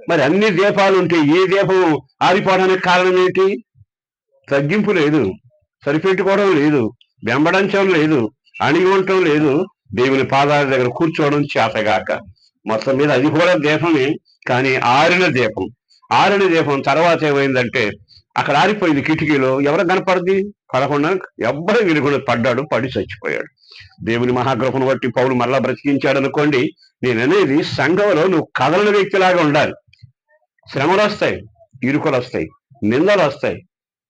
మరి అన్ని దీపాలు ఉంటే ఏ దీపం ఆరిపోవడానికి కారణం ఏంటి? తగ్గింపు లేదు, సరిపెట్టుకోవడం లేదు, వెంబడించడం లేదు, అణిగి ఉండటం లేదు, దేవుని పాదాల దగ్గర కూర్చోవడం చేతగాక. మొత్తం మీద అది కూడా దీపమే, కానీ ఆరిన దీపం తర్వాత ఏమైందంటే అక్కడ ఆరిపోయింది. కిటికీలో ఎవరు కనపడింది? పడకుండా ఎవ్వరు వినకుండా పడ్డాడు, పడి చచ్చిపోయాడు. దేవుని మహాకృపను బట్టి పౌలు మరలా బ్రతికించాడు అనుకోండి. నేననేది సంఘంలో నువ్వు కదలని వ్యక్తిలాగా ఉండాలి. శ్రమలు వస్తాయి, ఇరుకులు వస్తాయి, నిందలు వస్తాయి.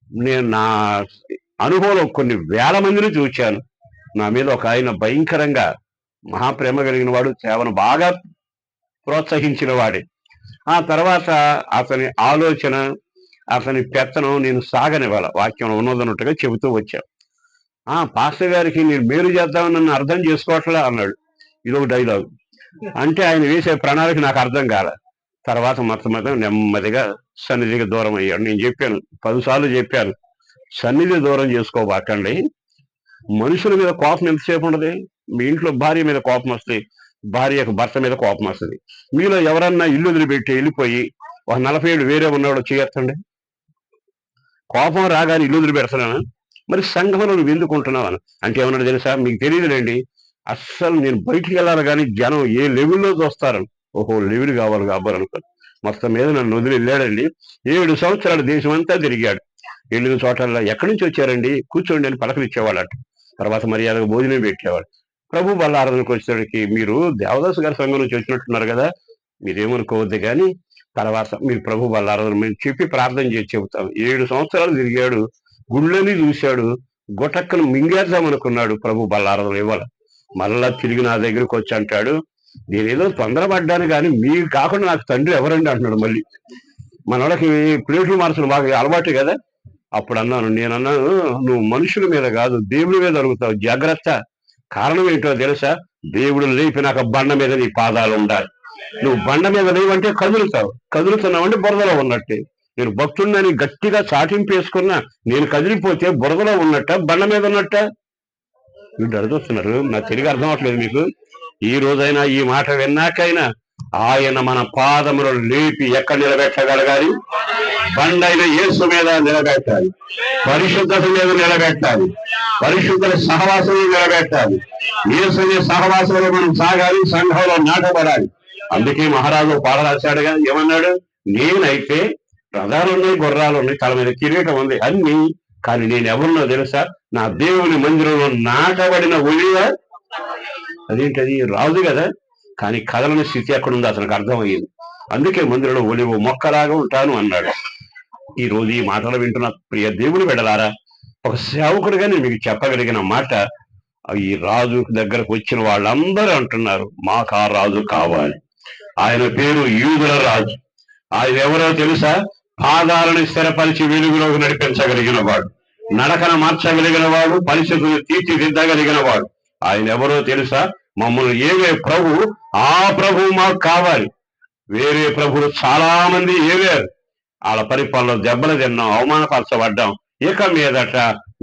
నేను నా అనుభవంలో కొన్ని వేల మందిని చూశాను. నా మీద ఒక ఆయన భయంకరంగా మహాప్రేమ కలిగిన వాడు, సేవను బాగా ప్రోత్సహించిన వాడే. ఆ తర్వాత అతని ఆలోచన, అతని పెత్తనం నేను సాగనివ్వాల, వాక్యం ఉన్నదన్నట్టుగా చెబుతూ వచ్చాను. పాస్టర్ గారికి నేను మేలు చేద్దామని నన్ను అర్థం చేసుకోవట్లే అన్నాడు. ఇదొక డైలాగ్. అంటే ఆయన వేసే ప్రణాళిక నాకు అర్థం కాల. తర్వాత మొత్తం నెమ్మదిగా సన్నిధికి దూరం అయ్యాడు. నేను చెప్పాను, 10 సార్లు చెప్పాను, సన్నిధి దూరం చేసుకోబాకండి. మనుషుల మీద కోపం ఎంతసేపు ఉండదు? మీ ఇంట్లో భార్య మీద కోపం వస్తే, భార్యకు భర్త మీద కోపం వస్తుంది. మీలో ఎవరన్నా ఇల్లు వదిలిపెట్టి వెళ్ళిపోయి ఒక 40 ఏళ్ళు వేరే ఉన్నవాడు చేయొచ్చండి. కోపం రాగానే ఇల్లు వదిలిపెడతానా? మరి సంఘంలో నువ్వు ఎందుకుంటున్నావు అని అంటే ఏమన్నాడు తెలుసా? మీకు తెలియదులేండి, అస్సలు నేను బయటికి వెళ్ళాలి కానీ జనం ఏ లెవెల్లో చూస్తారు, ఓహో లెవెల్ కావాలి కాబోరనుకో. మొత్తం మీద నన్ను వదిలి వెళ్ళాడండి. 7 సంవత్సరాలు దేశం అంతా తిరిగాడు. వెళ్ళిన చోటల్లో ఎక్కడి నుంచి వచ్చారండి, కూర్చోండి అని పలకరించేవాళ్ళట. తర్వాత మర్యాదగా భోజనం పెట్టేవాడు. ప్రభు బల్లారాధనకు వచ్చేసరికి, మీరు దేవదాసు గారి సంఘం నుంచి వచ్చినట్టున్నారు కదా, మీరేమనుకోవద్దు కానీ తర్వాత మీరు ప్రభు బల్లారాధన మేము చెప్పి ప్రార్థన చేసి చెబుతాం. 7 సంవత్సరాలు తిరిగాడు, గుళ్ళని చూశాడు, గొటక్కను మింగేద్దామనుకున్నాడు. ప్రభు బల్లారాధన ఇవ్వాలి. మళ్ళా తిరిగి నా దగ్గరకు వచ్చి అంటాడు, నేనేదో తొందరపడ్డాను కానీ మీరు కాకుండా నాకు తండ్రి ఎవరండి అంటున్నాడు. మళ్ళీ మనోళ్ళకి ప్లేట్లు మార్చడం బాగా అలవాటు కదా. అప్పుడు నేనన్నాను, నువ్వు మనుషుల మీద కాదు దేవుడి మీద అడుగుతావు, జాగ్రత్త. కారణం ఏంటో తెలుసా? దేవుడు లేపినాక బండ మీద నీ పాదాలు ఉండాలి. నువ్వు బండ మీద లేవంటే కదులుతున్నావంటే బురదలో ఉన్నట్టే. నేను భక్తుడిని గట్టిగా చాటింపు వేసుకున్నా, నేను కదిలిపోతే బురదలో ఉన్నట్ట, బండ మీద ఉన్నట్ట? వీళ్ళు అడుగుతున్నారు. నాకు తిరిగి అర్థం అవట్లేదు మీకు. ఈ రోజైనా ఈ మాట విన్నాకైనా ఆయన మన పాదములు లేపి ఎక్కడ నిలబెట్టగలగాలి? బండైన యేసు మీద నిలబెట్టాలి, పరిశుద్ధత మీద నిలబెట్టాలి, పరిశుద్ధుల సహవాసం నిలబెట్టాలి. యేసు సహవాసంలో మనం సాగాలి, సంఘంలో నాటబడాలి. అందుకే మహారాజు పాట రాశాడుగా, ఏమన్నాడు? నేనైతే రథాలు ఉన్నాయి, గుర్రాలు ఉన్నాయి, తల మీద కిరీటం ఉంది అన్ని, కానీ నేను ఎవరినో తెలుసా? నా దేవుని మందిరంలో నాటబడిన ఒలివ. అదేంటది? రాజు కదా, కానీ కదలని స్థితి ఎక్కడుందో అతనికి అర్థమయ్యింది. అందుకే మందిరంలో ఒలివ మొక్కలాగా ఉంటాను అన్నాడు. ఈ రోజు ఈ మాటలు వింటున్న ప్రియ దేవుని బిడ్డలారా, ఒక సేవకుడిగా నేను మీకు చెప్పగలిగిన మాట, ఈ రాజు దగ్గరకు వచ్చిన వాళ్ళందరూ అంటున్నారు, మాకు ఆ రాజు కావాలి. ఆయన పేరు యూదుల రాజు. ఆయన ఎవరో తెలుసా? పాదాలను స్థిరపరిచి వెలుగులోకి నడిపించగలిగిన వాడు, నడకన మార్చగలిగిన వాడు, పరిస్థితులు తీర్చిదిద్దగలిగిన వాడు. ఆయన ఎవరో తెలుసా? మమ్మల్ని ఏవే ప్రభు, ఆ ప్రభు మాకు కావాలి. వేరే ప్రభులు చాలా మంది ఏవేరు, వాళ్ళ పరిపాలనలో దెబ్బలు తిన్నాం, అవమానపరచబడ్డాం. ఇక మీదట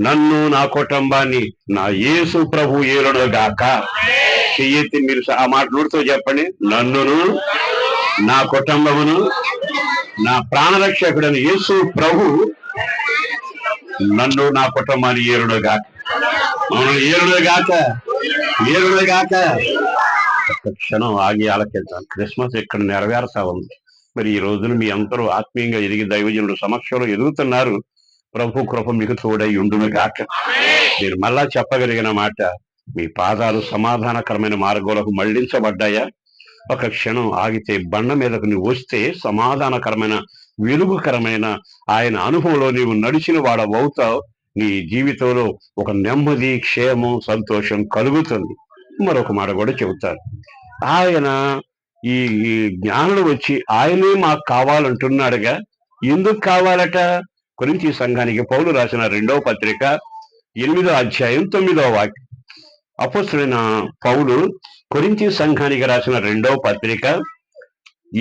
నన్ను, నా కుటుంబాన్ని నా యేసు ప్రభు ఏలుడుగాక. చెయ్యెత్తి మీరు ఆ మాట నోటితో చెప్పండి. నన్నును, నా కుటుంబమును, నా ప్రాణరక్షకుడని యేసు ప్రభు నన్ను, నా కుటుంబాన్ని ఏలుడుగాక. మనం ఏలుడుగాక, ఏలుడుగాక. ఒక క్షణం ఆగి ఆలకిద్దాం. క్రిస్మస్ ఇక్కడ నెరవేరుతా ఉంది. మరి ఈ రోజున మీ అందరూ ఆత్మీయంగా ఎదిగి దైవజనుడు సమక్షంలో ఎదుగుతున్నారు. ప్రభు కృప మీకు తోడై ఉండును గాక. మీరు మళ్ళా చెప్పగలిగిన మాట, మీ పాదాలు సమాధానకరమైన మార్గంలోకి మళ్లించబడ్డాయా? ఒక క్షణం ఆగితే బండ మీదకు నువ్వు వస్తే సమాధానకరమైన, వెలుగుకరమైన ఆయన అనుభవంలో నీవు నడిచిన వాడవవుతావు. నీ జీవితంలో ఒక నెమ్మది, క్షేమం, సంతోషం కలుగుతుంది. మరొక మాట కూడా చెబుతారు. ఆయన ఈ ఈ జ్ఞానులు వచ్చి ఆయనే మాకు కావాలంటున్నాడుగా. ఎందుకు కావాలట? కొరింథీ సంఘానికి పౌలు రాసిన 2వ పత్రిక 8వ అధ్యాయం 9వ వాక్యం. అపొస్తలుడైన పౌలు కొరింథీ సంఘానికి రాసిన 2వ పత్రిక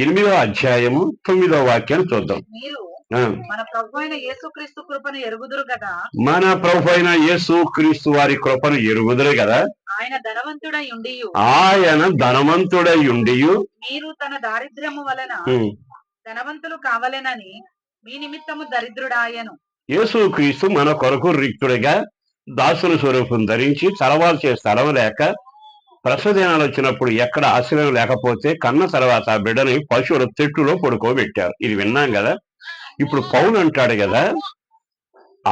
8వ అధ్యాయము 9వ వాక్యాన్ని చూద్దాం. మన ప్రభు అయిన యేసుక్రీస్తు కృపను ఎరుగుదురు కదా. మన ప్రభు అయిన యేసుక్రీస్తు వారి కృపను ఎరుగుదురు కదా. ఆయన ధనవంతుడై ఉండి మీరు తన దారిద్ర్యము వలన ధనవంతులు కావాలనని మీ నిమిత్తము దరిద్రుడాయను. యేసుక్రీస్తు మన కొరకు రిక్తుడిగా దాసుల స్వరూపం ధరించి చలవాల్చే స్థలం లేక, ప్రసవదినాలు వచ్చినప్పుడు ఎక్కడ ఆశ్రయం లేకపోతే కన్న తర్వాత ఆ బిడ్డని పశువుల తెట్టులో పడుకోబెట్టారు. ఇది విన్నాం కదా. ఇప్పుడు పౌలు అంటాడు కదా,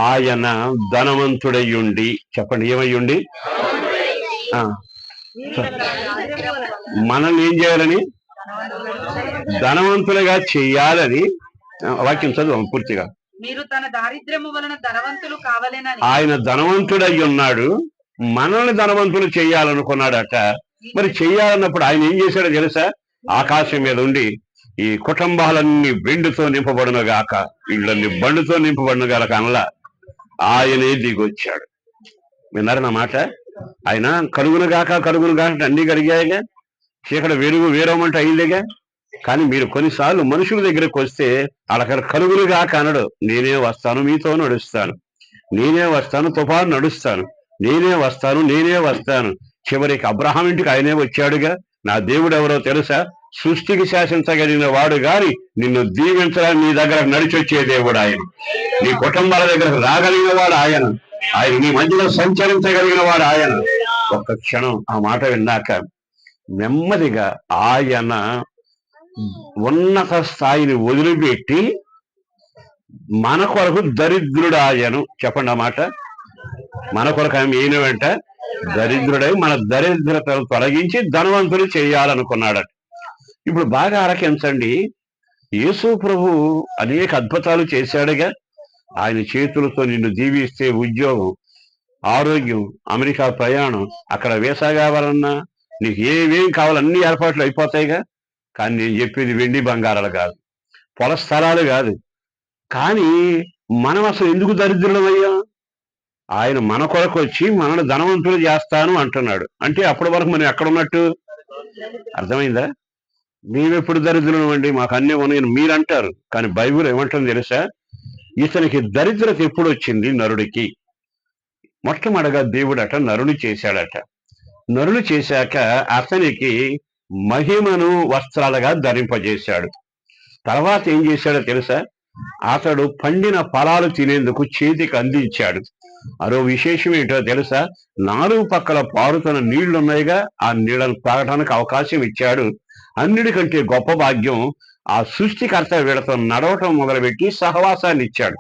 ఆయన ధనవంతుడయ్యుండి, చెప్పండి ఏమయ్యుండి, మనల్ని ఏం చేయాలని, ధనవంతులుగా చెయ్యాలని. వాక్యం చదువు పూర్తిగా. మీరు తన దారిద్ర్యము వలన ధనవంతులు కావాలని. ఆయన ధనవంతుడై ఉన్నాడు, మనల్ని ధనవంతులు చెయ్యాలనుకున్నాడట. మరి చెయ్యాలన్నప్పుడు ఆయన ఏం చేశాడో తెలుసా? ఆకాశం మీద ఉండి ఈ కుటుంబాలన్నీ వెండితో నింపబడును గాక, ఇళ్ళన్ని బండుతో నింపబడును గాక అనలా, ఆయనే దిగొచ్చాడు. విన్నారు నా మాట? ఆయన కలుగును గాక అన్ని కలిగాయిగా. చీకటి వెలుగు వేరమంటే అయిందిగా. కానీ మీరు కొన్నిసార్లు మనుషుల దగ్గరకు వస్తే అక్కడ కలుగును గాక అనడు. నేనే వస్తాను, మీతో నడుస్తాను, నేనే వస్తాను, తుఫాను నడుస్తాను, నేనే వస్తాను. చివరికి అబ్రహాం ఇంటికి ఆయనే వచ్చాడుగా. నా దేవుడు ఎవరో తెలుసా? సృష్టికి శాసించగలిగిన వాడు గాని నిన్ను దీవించడానికి నీ దగ్గర నడిచొచ్చే దేవుడు ఆయన. నీ కుటుంబాల దగ్గరకు రాగలిగిన వాడు ఆయన. నీ మధ్యలో సంచరించగలిగిన వాడు ఆయన. ఒక్క క్షణం ఆ మాట విన్నాక నెమ్మదిగా ఆయన ఉన్నత స్థాయిని వదిలిపెట్టి మన కొరకు దరిద్రుడాయను. చెప్పండి ఆ మాట. మన కొరకు ఆమె ఈయన వెంట దరిద్రుడై మన దరిద్రతను తొలగించి ధనవంతులు చేయాలనుకున్నాడట. ఇప్పుడు బాగా ఆలకించండి. యేసు ప్రభు అనేక అద్భుతాలు చేశాడుగా. ఆయన చేతులతో నిన్ను దీవిస్తే ఉద్యోగం, ఆరోగ్యం, అమెరికా ప్రయాణం, అక్కడ వీసా కావాలన్నా నీకు ఏమేం కావాలన్నీ ఏర్పాట్లు అయిపోతాయిగా. కానీ నేను చెప్పేది వెండి బంగారాలు కాదు, పొల స్థలాలు కాదు. కానీ మనం అసలు ఎందుకు దరిద్రులమయ్యాం? ఆయన మన కొరకు వచ్చి మనల్ని ధనవంతులు చేస్తాను అంటున్నాడు. అంటే అప్పటి వరకు మనం ఎక్కడ ఉన్నట్టు అర్థమైందా? మేమెప్పుడు దరిద్రులం అండి, మాకు అన్నీ ఉన్నాయని మీరు అంటారు. కానీ బైబిల్ ఏమంటుంది తెలుసా? ఇతనికి దరిద్రత ఎప్పుడు వచ్చింది? నరుడికి. మొట్టమొదటిగా దేవుడట నరుని చేశాడట. నరుని చేశాక అతనికి మహిమను వస్త్రాలుగా ధరింపజేశాడు. తర్వాత ఏం చేశాడో తెలుసా? అతడు పండిన ఫలాలు తినేందుకు చేతికి అందించాడు. మరో విశేషం ఏంటో తెలుసా? 4 పక్కల పారుతున్న నీళ్లున్నాయిగా, ఆ నీళ్లను తాగడానికి అవకాశం ఇచ్చాడు. అన్నిటికంటే గొప్ప భాగ్యం, ఆ సృష్టికర్త వీళ్ళతో నడవటం మొదలుపెట్టి సహవాసాన్ని ఇచ్చాడు.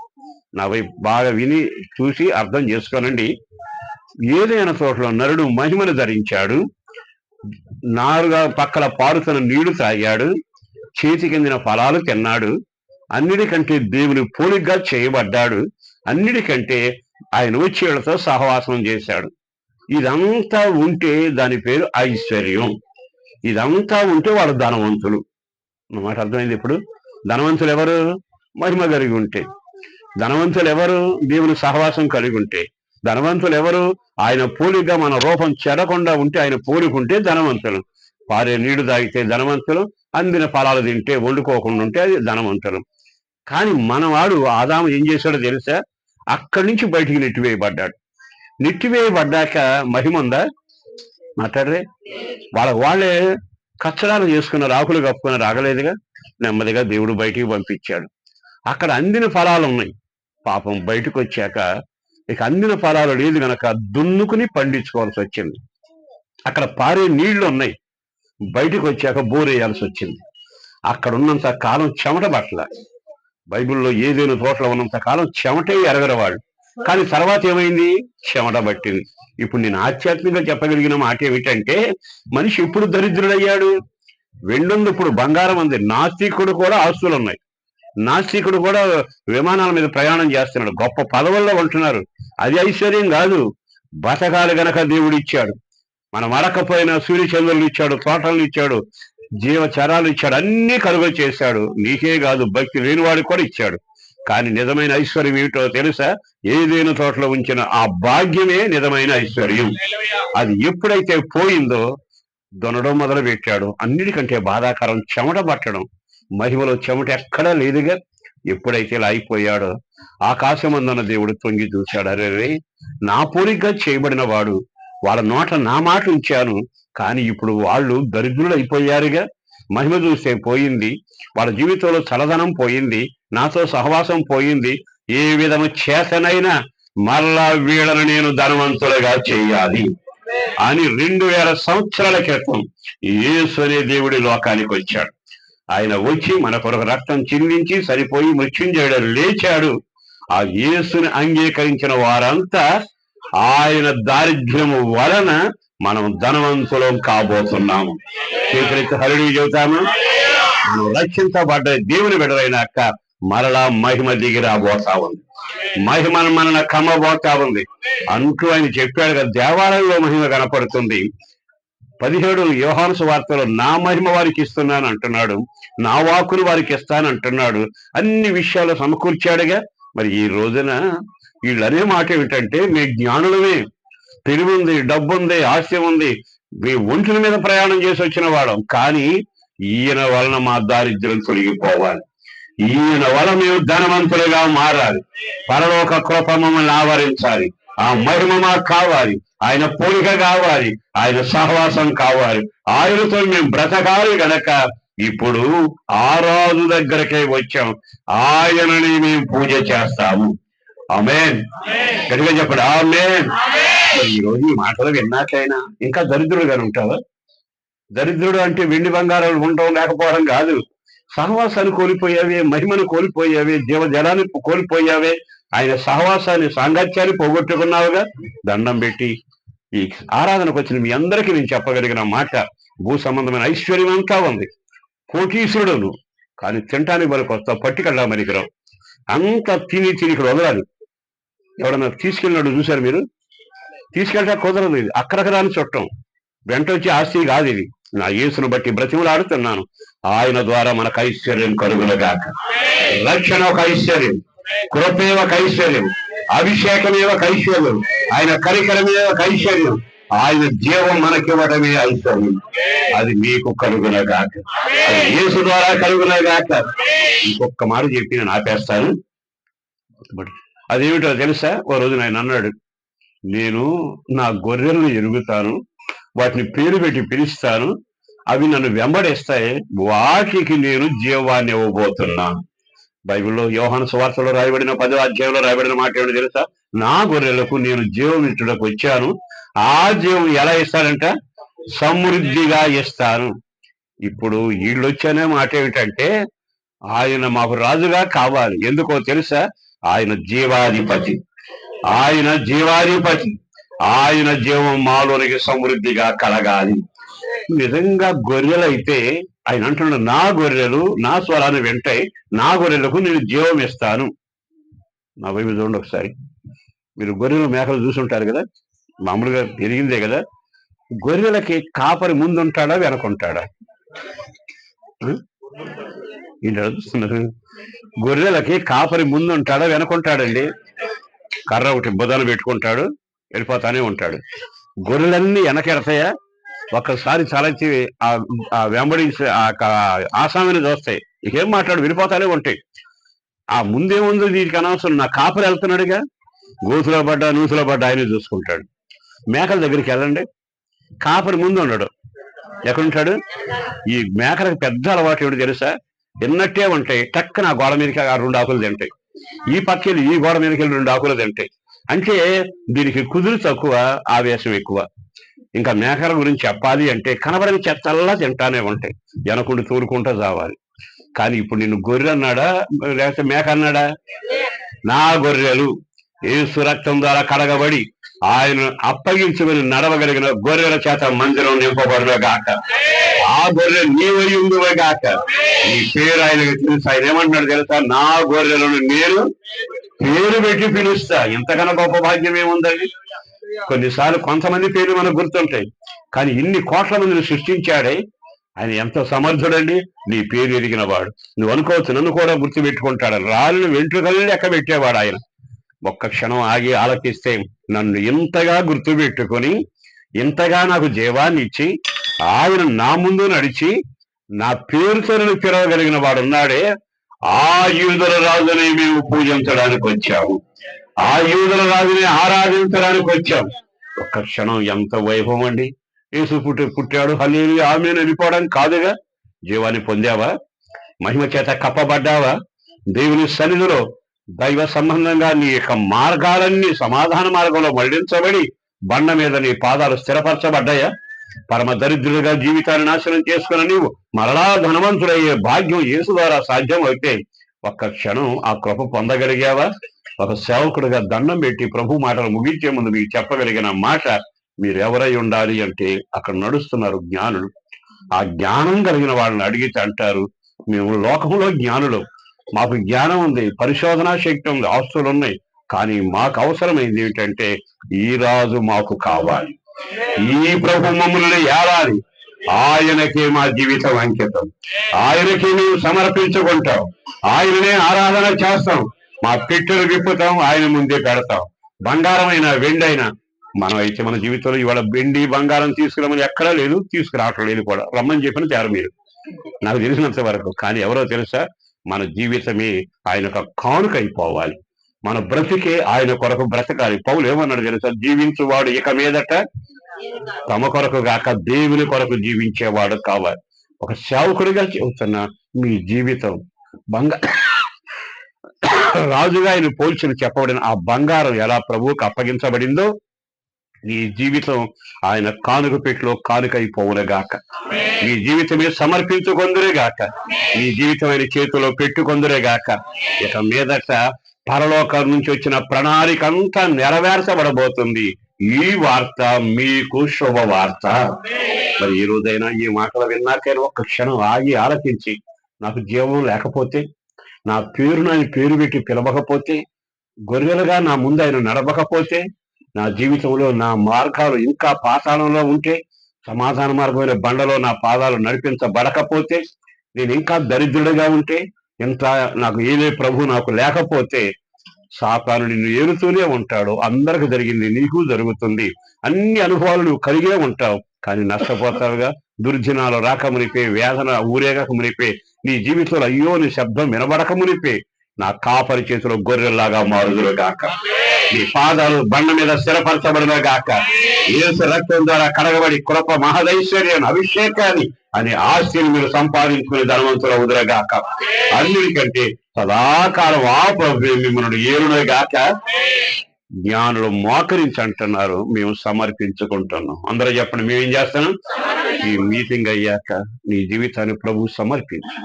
నా వైపు బాగా విని చూసి అర్థం చేసుకోనండి. ఏదైనా తోటలో నరుడు మహిమను ధరించాడు, 4 పక్కల పారుతున్న నీళ్లు తాగాడు, చేతికి అందిన ఫలాలు తిన్నాడు, అన్నిటికంటే దేవుని పోలికగా చేయబడ్డాడు, అన్నిటికంటే ఆయన వచ్చి వీళ్ళతో సహవాసం చేశాడు. ఇదంతా ఉంటే దాని పేరు ఐశ్వర్యం. ఇదంతా ఉంటే వాళ్ళు ధనవంతులు. మాట అర్థమైంది? ఇప్పుడు ధనవంతులు ఎవరు? మహిమ కలిగి ఉంటే. ధనవంతులు ఎవరు? దేవుని సహవాసం కలిగి ఉంటే. ధనవంతులు ఎవరు? ఆయన పోలికగా మన రూపం చెడకుండా ఉంటే, ఆయన పోలికుంటే ధనవంతులు. పారే నీళ్లు తాగితే ధనవంతులు, అందిన ఫలాలు తింటే వండుకోకుండా ఉంటే అది ధనవంతులు. కానీ మనవాడు ఆదాము ఏం చేశాడో తెలుసా? అక్కడి నుంచి బయటికి నెట్టివేయబడ్డాడు. నెట్టివేయబడ్డాక మహిమ ఉందా? మాట్లాడరే. వాళ్ళే కచ్చడాలు చేసుకున్నారు, ఆకులు కప్పుకున్నారు, ఆగలేదుగా. నెమ్మదిగా దేవుడు బయటికి పంపించాడు. అక్కడ అందిన ఫలాలు ఉన్నాయి. పాపం బయటకు వచ్చాక ఇక అందిన ఫలాలు లేదు గనక దున్నుకుని పండించుకోవాల్సి వచ్చింది. అక్కడ పారే నీళ్లు ఉన్నాయి, బయటకు వచ్చాక బోరేయాల్సి వచ్చింది. అక్కడ ఉన్నంత కాలం చెమట పట్ల. బైబిల్లో ఏదైనా తోటలో ఉన్నంత కాలం చెమటే ఎరగరవాళ్ళు. కానీ తర్వాత ఏమైంది? చెమట పట్టింది. ఇప్పుడు నేను ఆధ్యాత్మికంగా చెప్పగలిగిన మాట ఏమిటంటే, మనిషి ఎప్పుడు దరిద్రుడయ్యాడు? వెండుంది, ఇప్పుడు బంగారం ఉంది. నాస్తికుడు కూడా ఆస్తులు ఉన్నాయి. నాస్తికుడు కూడా విమానాల మీద ప్రయాణం చేస్తున్నాడు, గొప్ప పదవుల్లో ఉంటున్నారు. అది ఐశ్వర్యం కాదు. బతకాలు గనక దేవుడు ఇచ్చాడు. మనం అడకపోయినా సూర్యచంద్రులు ఇచ్చాడు, తోటలను ఇచ్చాడు, జీవచరాలు ఇచ్చాడు, అన్ని కలుగ చేశాడు. నీకే కాదు, భక్తి లేనివాడికి కూడా ఇచ్చాడు. కానీ నిజమైన ఐశ్వర్యం ఏమిటో తెలుసా? ఏదైనా తోటలో ఉంచిన ఆ భాగ్యమే నిజమైన ఐశ్వర్యం. అది ఎప్పుడైతే పోయిందో దొనడం మొదలు పెట్టాడు. అన్నిటికంటే బాధాకరం చెమట పట్టడం. మహిమలో చెమట ఎక్కడా లేదుగా. ఎప్పుడైతే ఇలా అయిపోయాడో ఆకాశమందున్న దేవుడు తొంగి చూశాడు. అరే, నా పోలికగా చేయబడిన వాడు, వాళ్ళ నోట నా మాట ఉంచాను, కానీ ఇప్పుడు వాళ్ళు దరిద్రులు అయిపోయారుగా. మహిమ చూస్తే పోయింది, వాళ్ళ జీవితంలో చలదనం పోయింది, నాతో సహవాసం పోయింది. ఏ విధము చేతనైనా మరలా వీళ్ళను నేను ధనవంతులుగా చేయాలి అని 2000 సంవత్సరాల క్రితం యేసు అనే దేవుడి లోకానికి వచ్చాడు. ఆయన వచ్చి మన కొరకు రక్తం చిందించి సరిపోయి మృత్యుంజయుడు లేచాడు. ఆ యేసుని అంగీకరించిన వారంతా ఆయన దారిద్ర్యము వలన మనం ధనవంతులం కాబోతున్నాము. చేతులెత్తి హల్లెలూయా చెబుతాము. మనం రక్షించబడ్డ దేవుని బిడ్డలైనాక మరలా మహిమ దిగి రాబోతా ఉంది. మహిమను మనన కమ్మబోతా ఉంది అంటూ ఆయన చెప్పాడు కదా. దేవాలయంలో మహిమ కనపడుతుంది. 17 యోహాను సువార్తలో నా మహిమ వారికి ఇస్తున్నాను అంటున్నాడు, నా వాక్కులు వారికి ఇస్తానంటున్నాడు. అన్ని విషయాలు సమకూర్చాడుగా. మరి ఈ రోజున వీళ్ళనే మాట ఏమిటంటే, మీ జ్ఞానులమే, తెలివి ఉంది, డబ్బు ఉంది, ఆస్తి ఉంది, మీ ఒంటిల మీద ప్రయాణం చేసి వచ్చిన వాళ్ళం, కానీ ఈయన వలన మా దారిద్ర్యం తొలగిపోవాలి, ఈయన వలన మేము ధనవంతులుగా మారాలి, పరలోక కృప మమ్మల్ని ఆవరించాలి, ఆ మహిమ మాకు కావాలి, ఆయన పోలిక కావాలి, ఆయన సహవాసం కావాలి, ఆయనతో మేము బ్రతకాలి గనక ఇప్పుడు ఆ రాజు దగ్గరకే వచ్చాం. ఆయనని మేము పూజ చేస్తాము. ఆమేన్. గట్టిగా చెప్పండి ఆమేన్. ఈరోజు ఈ మాటలు విన్నాకైనా ఇంకా దరిద్రుడుగానే ఉంటావా? దరిద్రుడు అంటే వెండి బంగారాలు ఉండడం లేకపోవడం కాదు. సహవాసాన్ని కోల్పోయావే, మహిమను కోల్పోయావే, జీవజలాన్ని కోల్పోయావే, ఆయన సహవాసాన్ని, సాంగత్యాన్ని పోగొట్టుకున్నావుగా. దండం పెట్టి ఈ ఆరాధనకు వచ్చిన మీ అందరికీ నేను చెప్పగలిగిన మాట, భూ సంబంధమైన ఐశ్వర్యం అంతా ఉంది, కోటీశ్వరుడు, కానీ తినటానికి వాళ్ళకి వస్తా పట్టుకెళ్ళా మరికరావు. అంత తిని ఇక్కడ వదలాలి. ఎవడన్నా తీసుకెళ్ళినట్టు చూశారు మీరు? తీసుకెళ్ళటా కుదరదు. ఇది అక్కడకరాని చుట్టం, వెంట వచ్చి ఆస్తి కాదు ఇది. నా యేసును బట్టి బ్రతిమలాడుతున్నాను, ఆయన ద్వారా మనకు ఐశ్వర్యం కలుగునగాక. రక్షణ ఒక ఐశ్వర్యం, కృపే ఒక ఐశ్వర్యం, అభిషేకమే ఒక ఐశ్వర్యం, ఆయన కరికరమే ఒక ఐశ్వర్యం, ఆయన జీవం మనకివ్వడమే ఐశ్వర్యం. అది మీకు కలుగునగాక, అది యేసు ద్వారా కలుగునగాక. ఇంకొక మాట చెప్పి నేను ఆపేస్తాను. అదేమిటో తెలుసా? ఓ రోజు ఆయన అన్నాడు, నేను నా గొర్రెలను ఎరుగుతాను, వాటిని పేరు పెట్టి పిలుస్తాను, అవి నన్ను వెంబడిస్తాయి, వాటికి నేను జీవాన్ని ఇవ్వబోతున్నాను. బైబిల్లో యోహాను సువార్తలో రాయబడిన 10వ అధ్యాయంలో రాయబడిన మాట ఏమిటో తెలుసా? నా గొర్రెలకు నేను జీవం ఇచ్చుటకు వచ్చాను, ఆ జీవం ఎలా ఇస్తానంట? సమృద్ధిగా ఇస్తాను. ఇప్పుడు వీళ్ళు వచ్చానే మాట ఏమిటంటే, ఆయన మాకు రాజుగా కావాలి. ఎందుకో తెలుసా? ఆయన జీవాధిపతి, ఆయన జీవాధిపతి, ఆయన జీవం మాలోనికి సమృద్ధిగా కలగాలి. నిజంగా గొర్రెలైతే ఆయన అంటున్నాడు, నా గొర్రెలు నా స్వరాన్ని వింటాయి, నా గొర్రెలకు నేను జీవం ఇస్తాను. నా వైపు చూడండి ఒకసారి. మీరు గొర్రెలు మేకలు చూసుంటారు కదా, మామూలుగా పెరిగిందే కదా. గొర్రెలకి కాపరి ముందుంటాడా వెనకుంటాడా? ఏంటి చూస్తున్నారు? గొర్రెలకి కాపరి ముందుంటాడా వెనకుంటాడండి? కర్ర ఒకటి బుధాలు పెట్టుకుంటాడు, వెళ్ళిపోతానే ఉంటాడు. గొర్రెలన్నీ వెనకెడతాయా? ఒక్కసారి చాలచ్చి ఆ వెంబడించి ఆసామిని చూస్తాయి, ఏం మాట్లాడు, వెళ్ళిపోతానే ఉంటాయి. ఆ ముందేముందో దీనికి అనవసరం, నా కాపరి వెళ్తున్నాడుగా, గోతులో పడ్డా నూతులో పడ్డా ఆయన చూసుకుంటాడు. మేకల దగ్గరికి వెళ్ళండి, కాపరి ముందు ఉండడు, ఎక్కడుంటాడు? ఈ మేకలకు పెద్ద అలవాటు ఏమిటి తెలుసా? ఎన్నట్టే ఉంటాయి, టక్కన ఆ గోడ మీదకి ఆ 2 ఆకులు తింటాయి, ఈ పక్కెళ్ళి ఈ గోడ మీదకి వెళ్ళి 2 ఆకులు తింటాయి. అంటే దీనికి కుదురు తక్కువ, ఆవేశం ఎక్కువ. ఇంకా మేకల గురించి చెప్పాలి అంటే కనబడని చెత్తల్లా తింటానే ఉంటాయి, వెనకుండి తోలుకుంటూ చావాలి. కానీ ఇప్పుడు నిన్ను గొర్రె అన్నాడా లేకపోతే మేక అన్నాడా? నా గొర్రెలు యేసు రక్తం ద్వారా కడగబడి ఆయన అప్పగించమని నడవగలిగిన గొర్రెల చేత మందిరం నింపబడును గాక. ఆ గొర్రె నీవయుందువే గాక. నీ పేరు ఆయనకు తెలుసు. ఆయన ఏమంటున్నాడు తెలుసా? నా గొర్రెలను నేను పేరు పెట్టి పిలుస్తా. ఇంతకన్నా గొప్ప భాగ్యం ఏముందండి? కొన్నిసార్లు కొంతమంది పేర్లు మనకు గుర్తుంటాయి, కానీ ఇన్ని కోట్ల మందిని సృష్టించాడే ఆయన ఎంతో సమర్థుడండి. నీ పేరు ఎరిగిన వాడు. నువ్వు అనుకోవచ్చు నన్ను కూడా గుర్తు పెట్టుకుంటాడు. రాళ్ళు వెంట్రుకల్ని లెక్క పెట్టేవాడు ఆయన. ఒక్క క్షణం ఆగి ఆలకిస్తే నన్ను ఇంతగా గుర్తు పెట్టుకొని ఇంతగా నాకు జీవాన్ని ఇచ్చి ఆయన నా ముందు నడిచి నా పేరుతో నన్ను పిలవగలిగిన వాడు ఉన్నాడే, ఆ యూదుల రాజుని మేము పూజించడానికి వచ్చాము. ఆ యూదుల రాజుని ఆరాధించడానికి వచ్చాం. ఒక్క క్షణం ఎంత వైభవం అండి. యేసు పుట్టాడు హల్లెలూయా ఆమేన్ వెళ్ళిపోవడానికి కాదుగా. జీవాన్ని పొందావా? మహిమ చేత కప్పబడ్డావా? దేవుని సన్నిధిలో దైవ సంబంధంగా నీ యొక్క మార్గాలన్నీ సమాధాన మార్గంలో మళ్లించబడి బండ మీద నీ పాదాలు స్థిరపరచబడ్డాయా? పరమ దరిద్రుడిగా జీవితాన్ని నాశనం చేసుకున్న నీవు మరలా ధనవంతుడయ్యే భాగ్యం యేసు ద్వారా సాధ్యం అయితే ఒక్క క్షణం ఆ కృప పొందగలిగావా? ఒక సేవకుడిగా దండం పెట్టి ప్రభు మాటలు ముగించే ముందు మీకు చెప్పగలిగిన మాట, మీరెవరై ఉండాలి అంటే అక్కడ నడుస్తున్నారు జ్ఞానులు. ఆ జ్ఞానం కలిగిన వాళ్ళని అడిగితే అంటారు, మేము లోకంలో జ్ఞానులు, మాకు జ్ఞానం ఉంది, పరిశోధనా శక్తి ఉంది, ఆస్తులు ఉన్నాయి, కానీ మాకు అవసరమైంది ఏమిటంటే ఈ రాజు మాకు కావాలి, ఈ ప్రభు మమ్మల్ని ఏలాలి, ఆయనకే మా జీవితం అంకితం, ఆయనకే మేము సమర్పించుకుంటాం, ఆయననే ఆరాధన చేస్తాం, మా పెట్టెలు విప్పుతాం, ఆయన ముందే పెడతాం. బంగారమైన వెండైనా మనం అయితే మన జీవితంలో ఇవాళ వెండి బంగారం తీసుకురామని ఎక్కడా లేదు, తీసుకురావటం లేదు కూడా. రమ్మని చెప్పిన తేరు మీరు నాకు తెలిసినంత వరకు. కానీ ఎవరో తెలుసా? మన జీవితమే ఆయన కానుక అయిపోవాలి. మన బ్రతికే ఆయన కొరకు బ్రతకాలి. పౌలు ఏమన్నాడు తెలుసా? జీవించువాడు ఇక మీదట తమ కొరకు గాక దేవుని కొరకు జీవించేవాడు కావాలి. ఒక సేవకుడిగా చెబుతున్నా, మీ జీవితం రాజుగా ఆయన పోల్చుని చెప్పబడిన ఆ బంగారం ఎలా ప్రభువుకు అప్పగించబడిందో నీ జీవితం ఆయన కానుక పెట్టిలో కానుకైపోవునుగాక. నీ జీవితమే సమర్పించుకొందురేగాక. నీ జీవితం ఆయన చేతిలో పెట్టుకొందురేగాక. ఇక మీదట పరలోకం నుంచి వచ్చిన ప్రణాళిక అంతా నెరవేర్చబడబోతుంది. ఈ వార్త మీకు శుభవార్త. మరి ఈ రోజైనా ఈ మాటలు విన్నాకైనా ఒక్క క్షణం ఆగి ఆలకించి, నాకు జీవం లేకపోతే, నా పేరును ఆయన పేరు పెట్టి పిలవకపోతే, గొర్రెలుగా నా ముందు ఆయన నడవకపోతే, నా జీవితంలో నా మార్గాలు ఇంకా పాతాళంలో ఉంటే, సమాధాన మార్గమైన బండలో నా పాదాలు నడిపించబడకపోతే, నేను ఇంకా దరిద్రుడిగా ఉంటే, ఇంత నాకు ఏదే ప్రభు నాకు లేకపోతే, సాతాను నిన్ను ఏలుతూనే ఉంటాడు. అందరికి జరిగింది నీకు జరుగుతుంది. అన్ని అనుభవాలు నువ్వు కలిగే ఉంటావు, కానీ నష్టపోతావుగా. దుర్జనాలు రాక మునిపే, వేదన ఊరేగక మునిపే, నీ జీవితంలో అయ్యో నీ శబ్దం వినబడక మునిపే నా కాపరి చేతిలో గొర్రెల్లాగా మారుదురు గాక. నీ పాదాలు బండ మీద స్థిరపరచబడిన గాక. యేసు రక్తం ద్వారా కడగబడి కృప మహదైశ్వర్యాన్ని అభిషేకాన్ని అనే ఆస్తిని మీరు సంపాదించుకుని ధనవంతుల ఉదరగాక. అన్నిటికంటే సదాకాలం ఆ ప్రభు మిమ్మల్ని ఏలునగాక. జ్ఞానులు మోకరించి అంటున్నారు, మేము సమర్పించుకుంటున్నాం. అందరూ చెప్పండి, మేమేం చేస్తున్నాం? ఈ మీటింగ్ అయ్యాక నీ జీవితాన్ని ప్రభు సమర్పించు,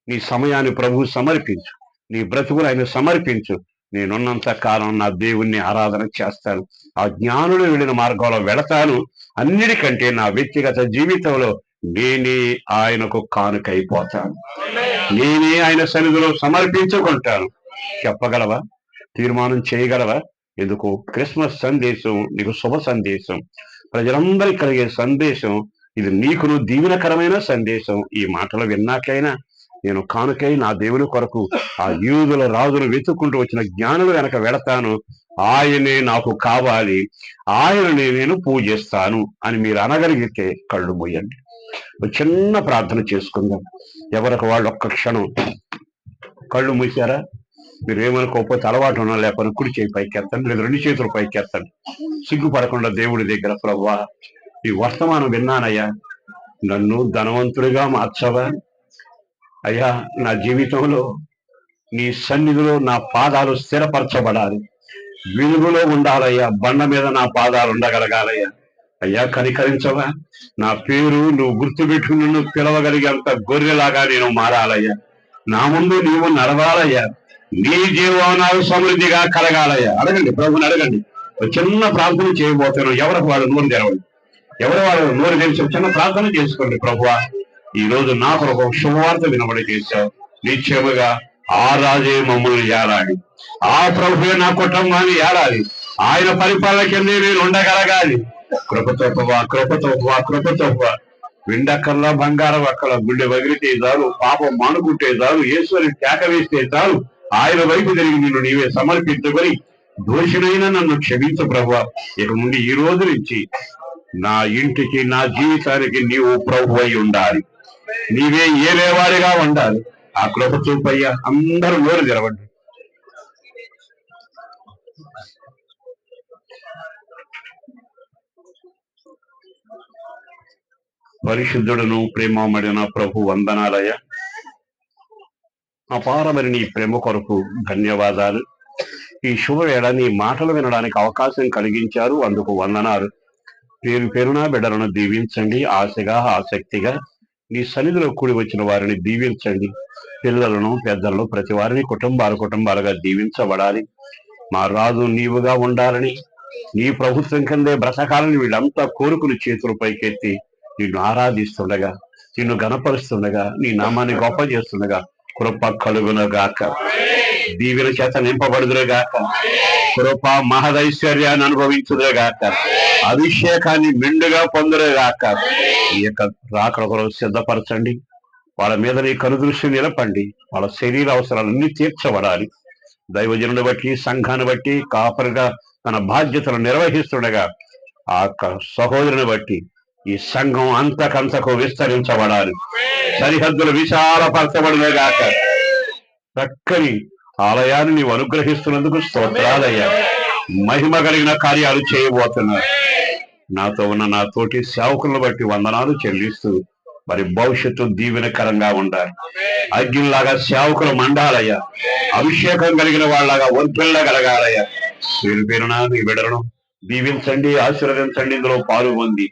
నీ సమయాన్ని ప్రభు సమర్పించు, నీ బ్రతుకులు ఆయన సమర్పించు. నేనున్నంత కాలం నా దేవుణ్ణి ఆరాధన చేస్తాను, ఆ జ్ఞానులు వెళ్ళిన మార్గంలో వెళతాను. అన్నిటికంటే నా వ్యక్తిగత జీవితంలో నేనే ఆయనకు కానుకైపోతాను, నేనే ఆయన సన్నిధిలో సమర్పించుకుంటాను. చెప్పగలవా? తీర్మానం చేయగలవా? ఎందుకు? క్రిస్మస్ సందేశం నీకు శుభ సందేశం, ప్రజలందరికీ కలిగే సందేశం. ఇది నీకును దీవెనకరమైన సందేశం. ఈ మాటలు విన్నాకైనా నేను కానుకై నా దేవుని కొరకు ఆ యూదుల రాజును వెతుక్కుంటూ వచ్చిన జ్ఞానులు వెనక వెళతాను. ఆయనే నాకు కావాలి, ఆయనని నేను పూజిస్తాను అని మీరు అనగలిగితే కళ్ళు మూయండి. చిన్న ప్రార్థన చేసుకుందాం. ఎవరికి వాళ్ళు ఒక్క క్షణం కళ్ళు మూసారా? మీరు ఏమనుకోకపోతే అలవాటు ఉన్నా లేకపోతే కుడి చేయి పైకెత్తండి, లేదా రెండు చేతులు పైకెత్తండి. సిగ్గుపడకుండా దేవుడి దగ్గర, ప్రభువా ఈ వర్తమానం విన్నానయ్యా, నన్ను ధనవంతుడిగా మార్చవా అయ్యా. నా జీవితంలో నీ సన్నిధిలో నా పాదాలు స్థిరపరచబడాలి, వెలుగులో ఉండాలయ్యా, బండ మీద నా పాదాలు ఉండగలగాలయ్యా. అయ్యా కనికరించవా? నా పేరు నువ్వు గుర్తుపెట్టుకుని నన్ను పిలవగలిగేంత గొర్రెలాగా నేను మారాలయ్యా. నా ముందు నీవు నడవాలయ్యా. నీ జీవనాలు సమృద్ధిగా కలగాలయ్యా. అడగండి, ప్రభుని అడగండి. ఒక చిన్న ప్రార్థన చేయబోతున్నాం. ఎవరికి వాళ్ళు నోరు తెరవండి. ఎవరు వాళ్ళు నోరు తెరిచి చిన్న ప్రార్థన చేసుకోండి. ప్రభువా, ఈ రోజు నా కొరకు ఒక శుభవార్త వినబడి చేశావు. నిశ్చయముగా ఆ రాజే మమ్మల్ని ఏలాడి, ఆ ప్రభువే నా కుటుంబాన్ని ఏలాలి. ఆయన పరిపాలన కిందే నేను ఉండగలగాలి. కృపతోపవా వెండక్కల్లా బంగారం అక్కల గుండె వగిలితే చాలు, పాపం మానుకుంటే చాలు, ఈశ్వరి కేక వేస్తే చాలు, ఆయన వైపు తిరిగి నిన్ను నీవే సమర్పించుకొని దోషినైనా నన్ను క్షమించు ప్రభువా. ఇక నుండి ఈ రోజు నుంచి నా ఇంటికి, నా జీవితానికి నీవు ప్రభు అయి ఉండాలి. నీవే ఏలేవాడిగా ఉండాలి. ఆ కృప చూపయ్యా. అందరూ నోరు తెరవండి. పరిశుద్ధుడును ప్రేమమడిన ప్రభు వందనాలయ. అపారమైన నీ ప్రేమ కొరకు ధన్యవాదాలు. ఈ శుభవేళ నీ మాటలు వినడానికి అవకాశం కలిగించారు, అందుకు వందనాలు. పేరు పేరున బిడ్డలను దీవించండి. ఆశగా ఆసక్తిగా నీ సన్నిధిలో కూడి వచ్చిన వారిని దీవించండి. పిల్లలను పెద్దలను ప్రతి వారిని కుటుంబాలుగా దీవించబడాలి. మా రాజు నీవుగా ఉండాలని, నీ ప్రభుత్వం కిందే బ్రతకాలని వీళ్ళంతా కోరుకుని చేతుల పైకెత్తి నిన్ను ఆరాధిస్తుండగా, నిన్ను గణపరుస్తుండగా, నీ నామాన్ని గొప్ప చేస్తుండగా కృప కలుగునగాక, దీవెన చేత నింపబడుదురుగాక, కృప మహదైశ్వర్యాన్ని అనుభవించుదురుగాక, అభిషేకాన్ని మెండుగా పొందురుగాక. ఈ యొక్క రాకడ కొరకు సిద్ధపరచండి. వాళ్ళ మీద నీ కనుదృష్టి నిలపండి. వాళ్ళ శరీర అవసరాలన్నీ తీర్చబడాలి. దైవజనుని బట్టి, సంఘాన్ని బట్టి, కాపరిగా తన బాధ్యతలు నిర్వహిస్తుండగా ఆ సహోదరుని బట్టి ఈ సంఘం అంతకంతకు విస్తరించబడాలి. సరిహద్దులు విశాలపరచబడినగాక. చక్కని ఆలయాన్ని నీవు అనుగ్రహిస్తున్నందుకు స్తోత్రాలయ్యా. మహిమ కలిగిన కార్యాలు చేయబోతున్నారు. నాతో ఉన్న నా తోటి సేవకులను బట్టి వందనాలు చెల్లిస్తూ మరి భవిష్యత్తు దీవెనకరంగా ఉండాలి. అగ్నిలాగా సేవకులు మండాలయ్యా. అభిషేకం కలిగిన వాళ్ళగా వర్ధిల్లగలగాలయ్యా. పేరు పేరున నీ బిడ్డలను దీవించండి, ఆశీర్వదించండి. ఇందులో పాల్గొంది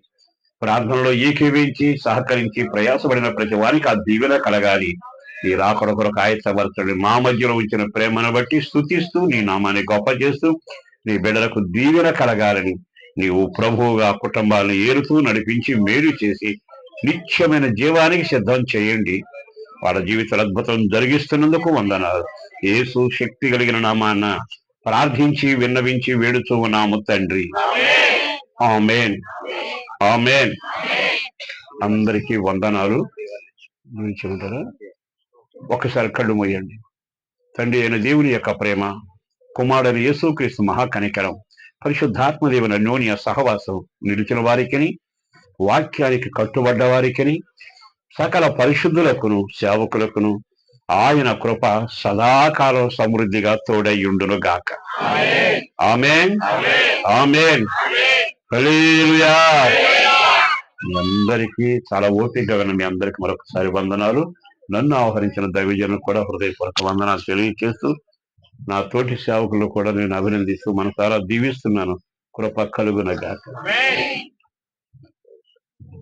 ప్రార్థనలో ఏకీవించి సహకరించి ప్రయాసపడిన ప్రతి వారికి ఆ దీవెన కలగాలి. ఈ రాకడ కొరకు ఆయత్తపరచండి. మా మధ్యలో ఉంచిన ప్రేమను బట్టి స్తుతిస్తూ నీ నామాన్ని గొప్ప చేస్తూ నీ బిడ్డలకు దీవెన కలగాలని నీవు ప్రభువుగా కుటుంబాలను ఏరుతూ నడిపించి మేలు చేసి నిత్యమైన జీవానికి సిద్ధం చేయండి. వాళ్ళ జీవితాల అద్భుతం జరిగిస్తున్నందుకు వందనాలు. యేసు శక్తి కలిగిన నామాన్న ప్రార్థించి విన్నవించి వేడుతూ ఉన్నాము తండ్రి. ఆమేన్, ఆమేన్. అందరికీ వందనాలు. ఉంటారా? ఒకసారి కళ్ళు మూయండి. తండ్రి అయిన దేవుని యొక్క ప్రేమ, కుమారుడైన యేసుక్రీస్తు మహాకనికరం, పరిశుద్ధాత్మదేవుని అన్యోన్య సహవాసం నిలిచిన వారికిని, వాక్యానికి కట్టుబడ్డ వారికిని, సకల పరిశుద్ధులకును సేవకులకును ఆయన కృప సదాకాలం సమృద్ధిగా తోడయ్యుండును గాక. ఆమేన్, ఆమేన్. హల్లెలూయా. మీ అందరికీ చాలా ఓపికగా ఉన్న మీ అందరికీ మరొకసారి వందనాలు. నన్ను ఆహరించిన దైవజనులకు కూడా హృదయపూర్వక వందనాలు తెలియజేస్తూ నా తోటి సేవకులు కూడా నేను అభినందిస్తూ మనసారా దీవిస్తున్నాను. కృప కలుగునగాక.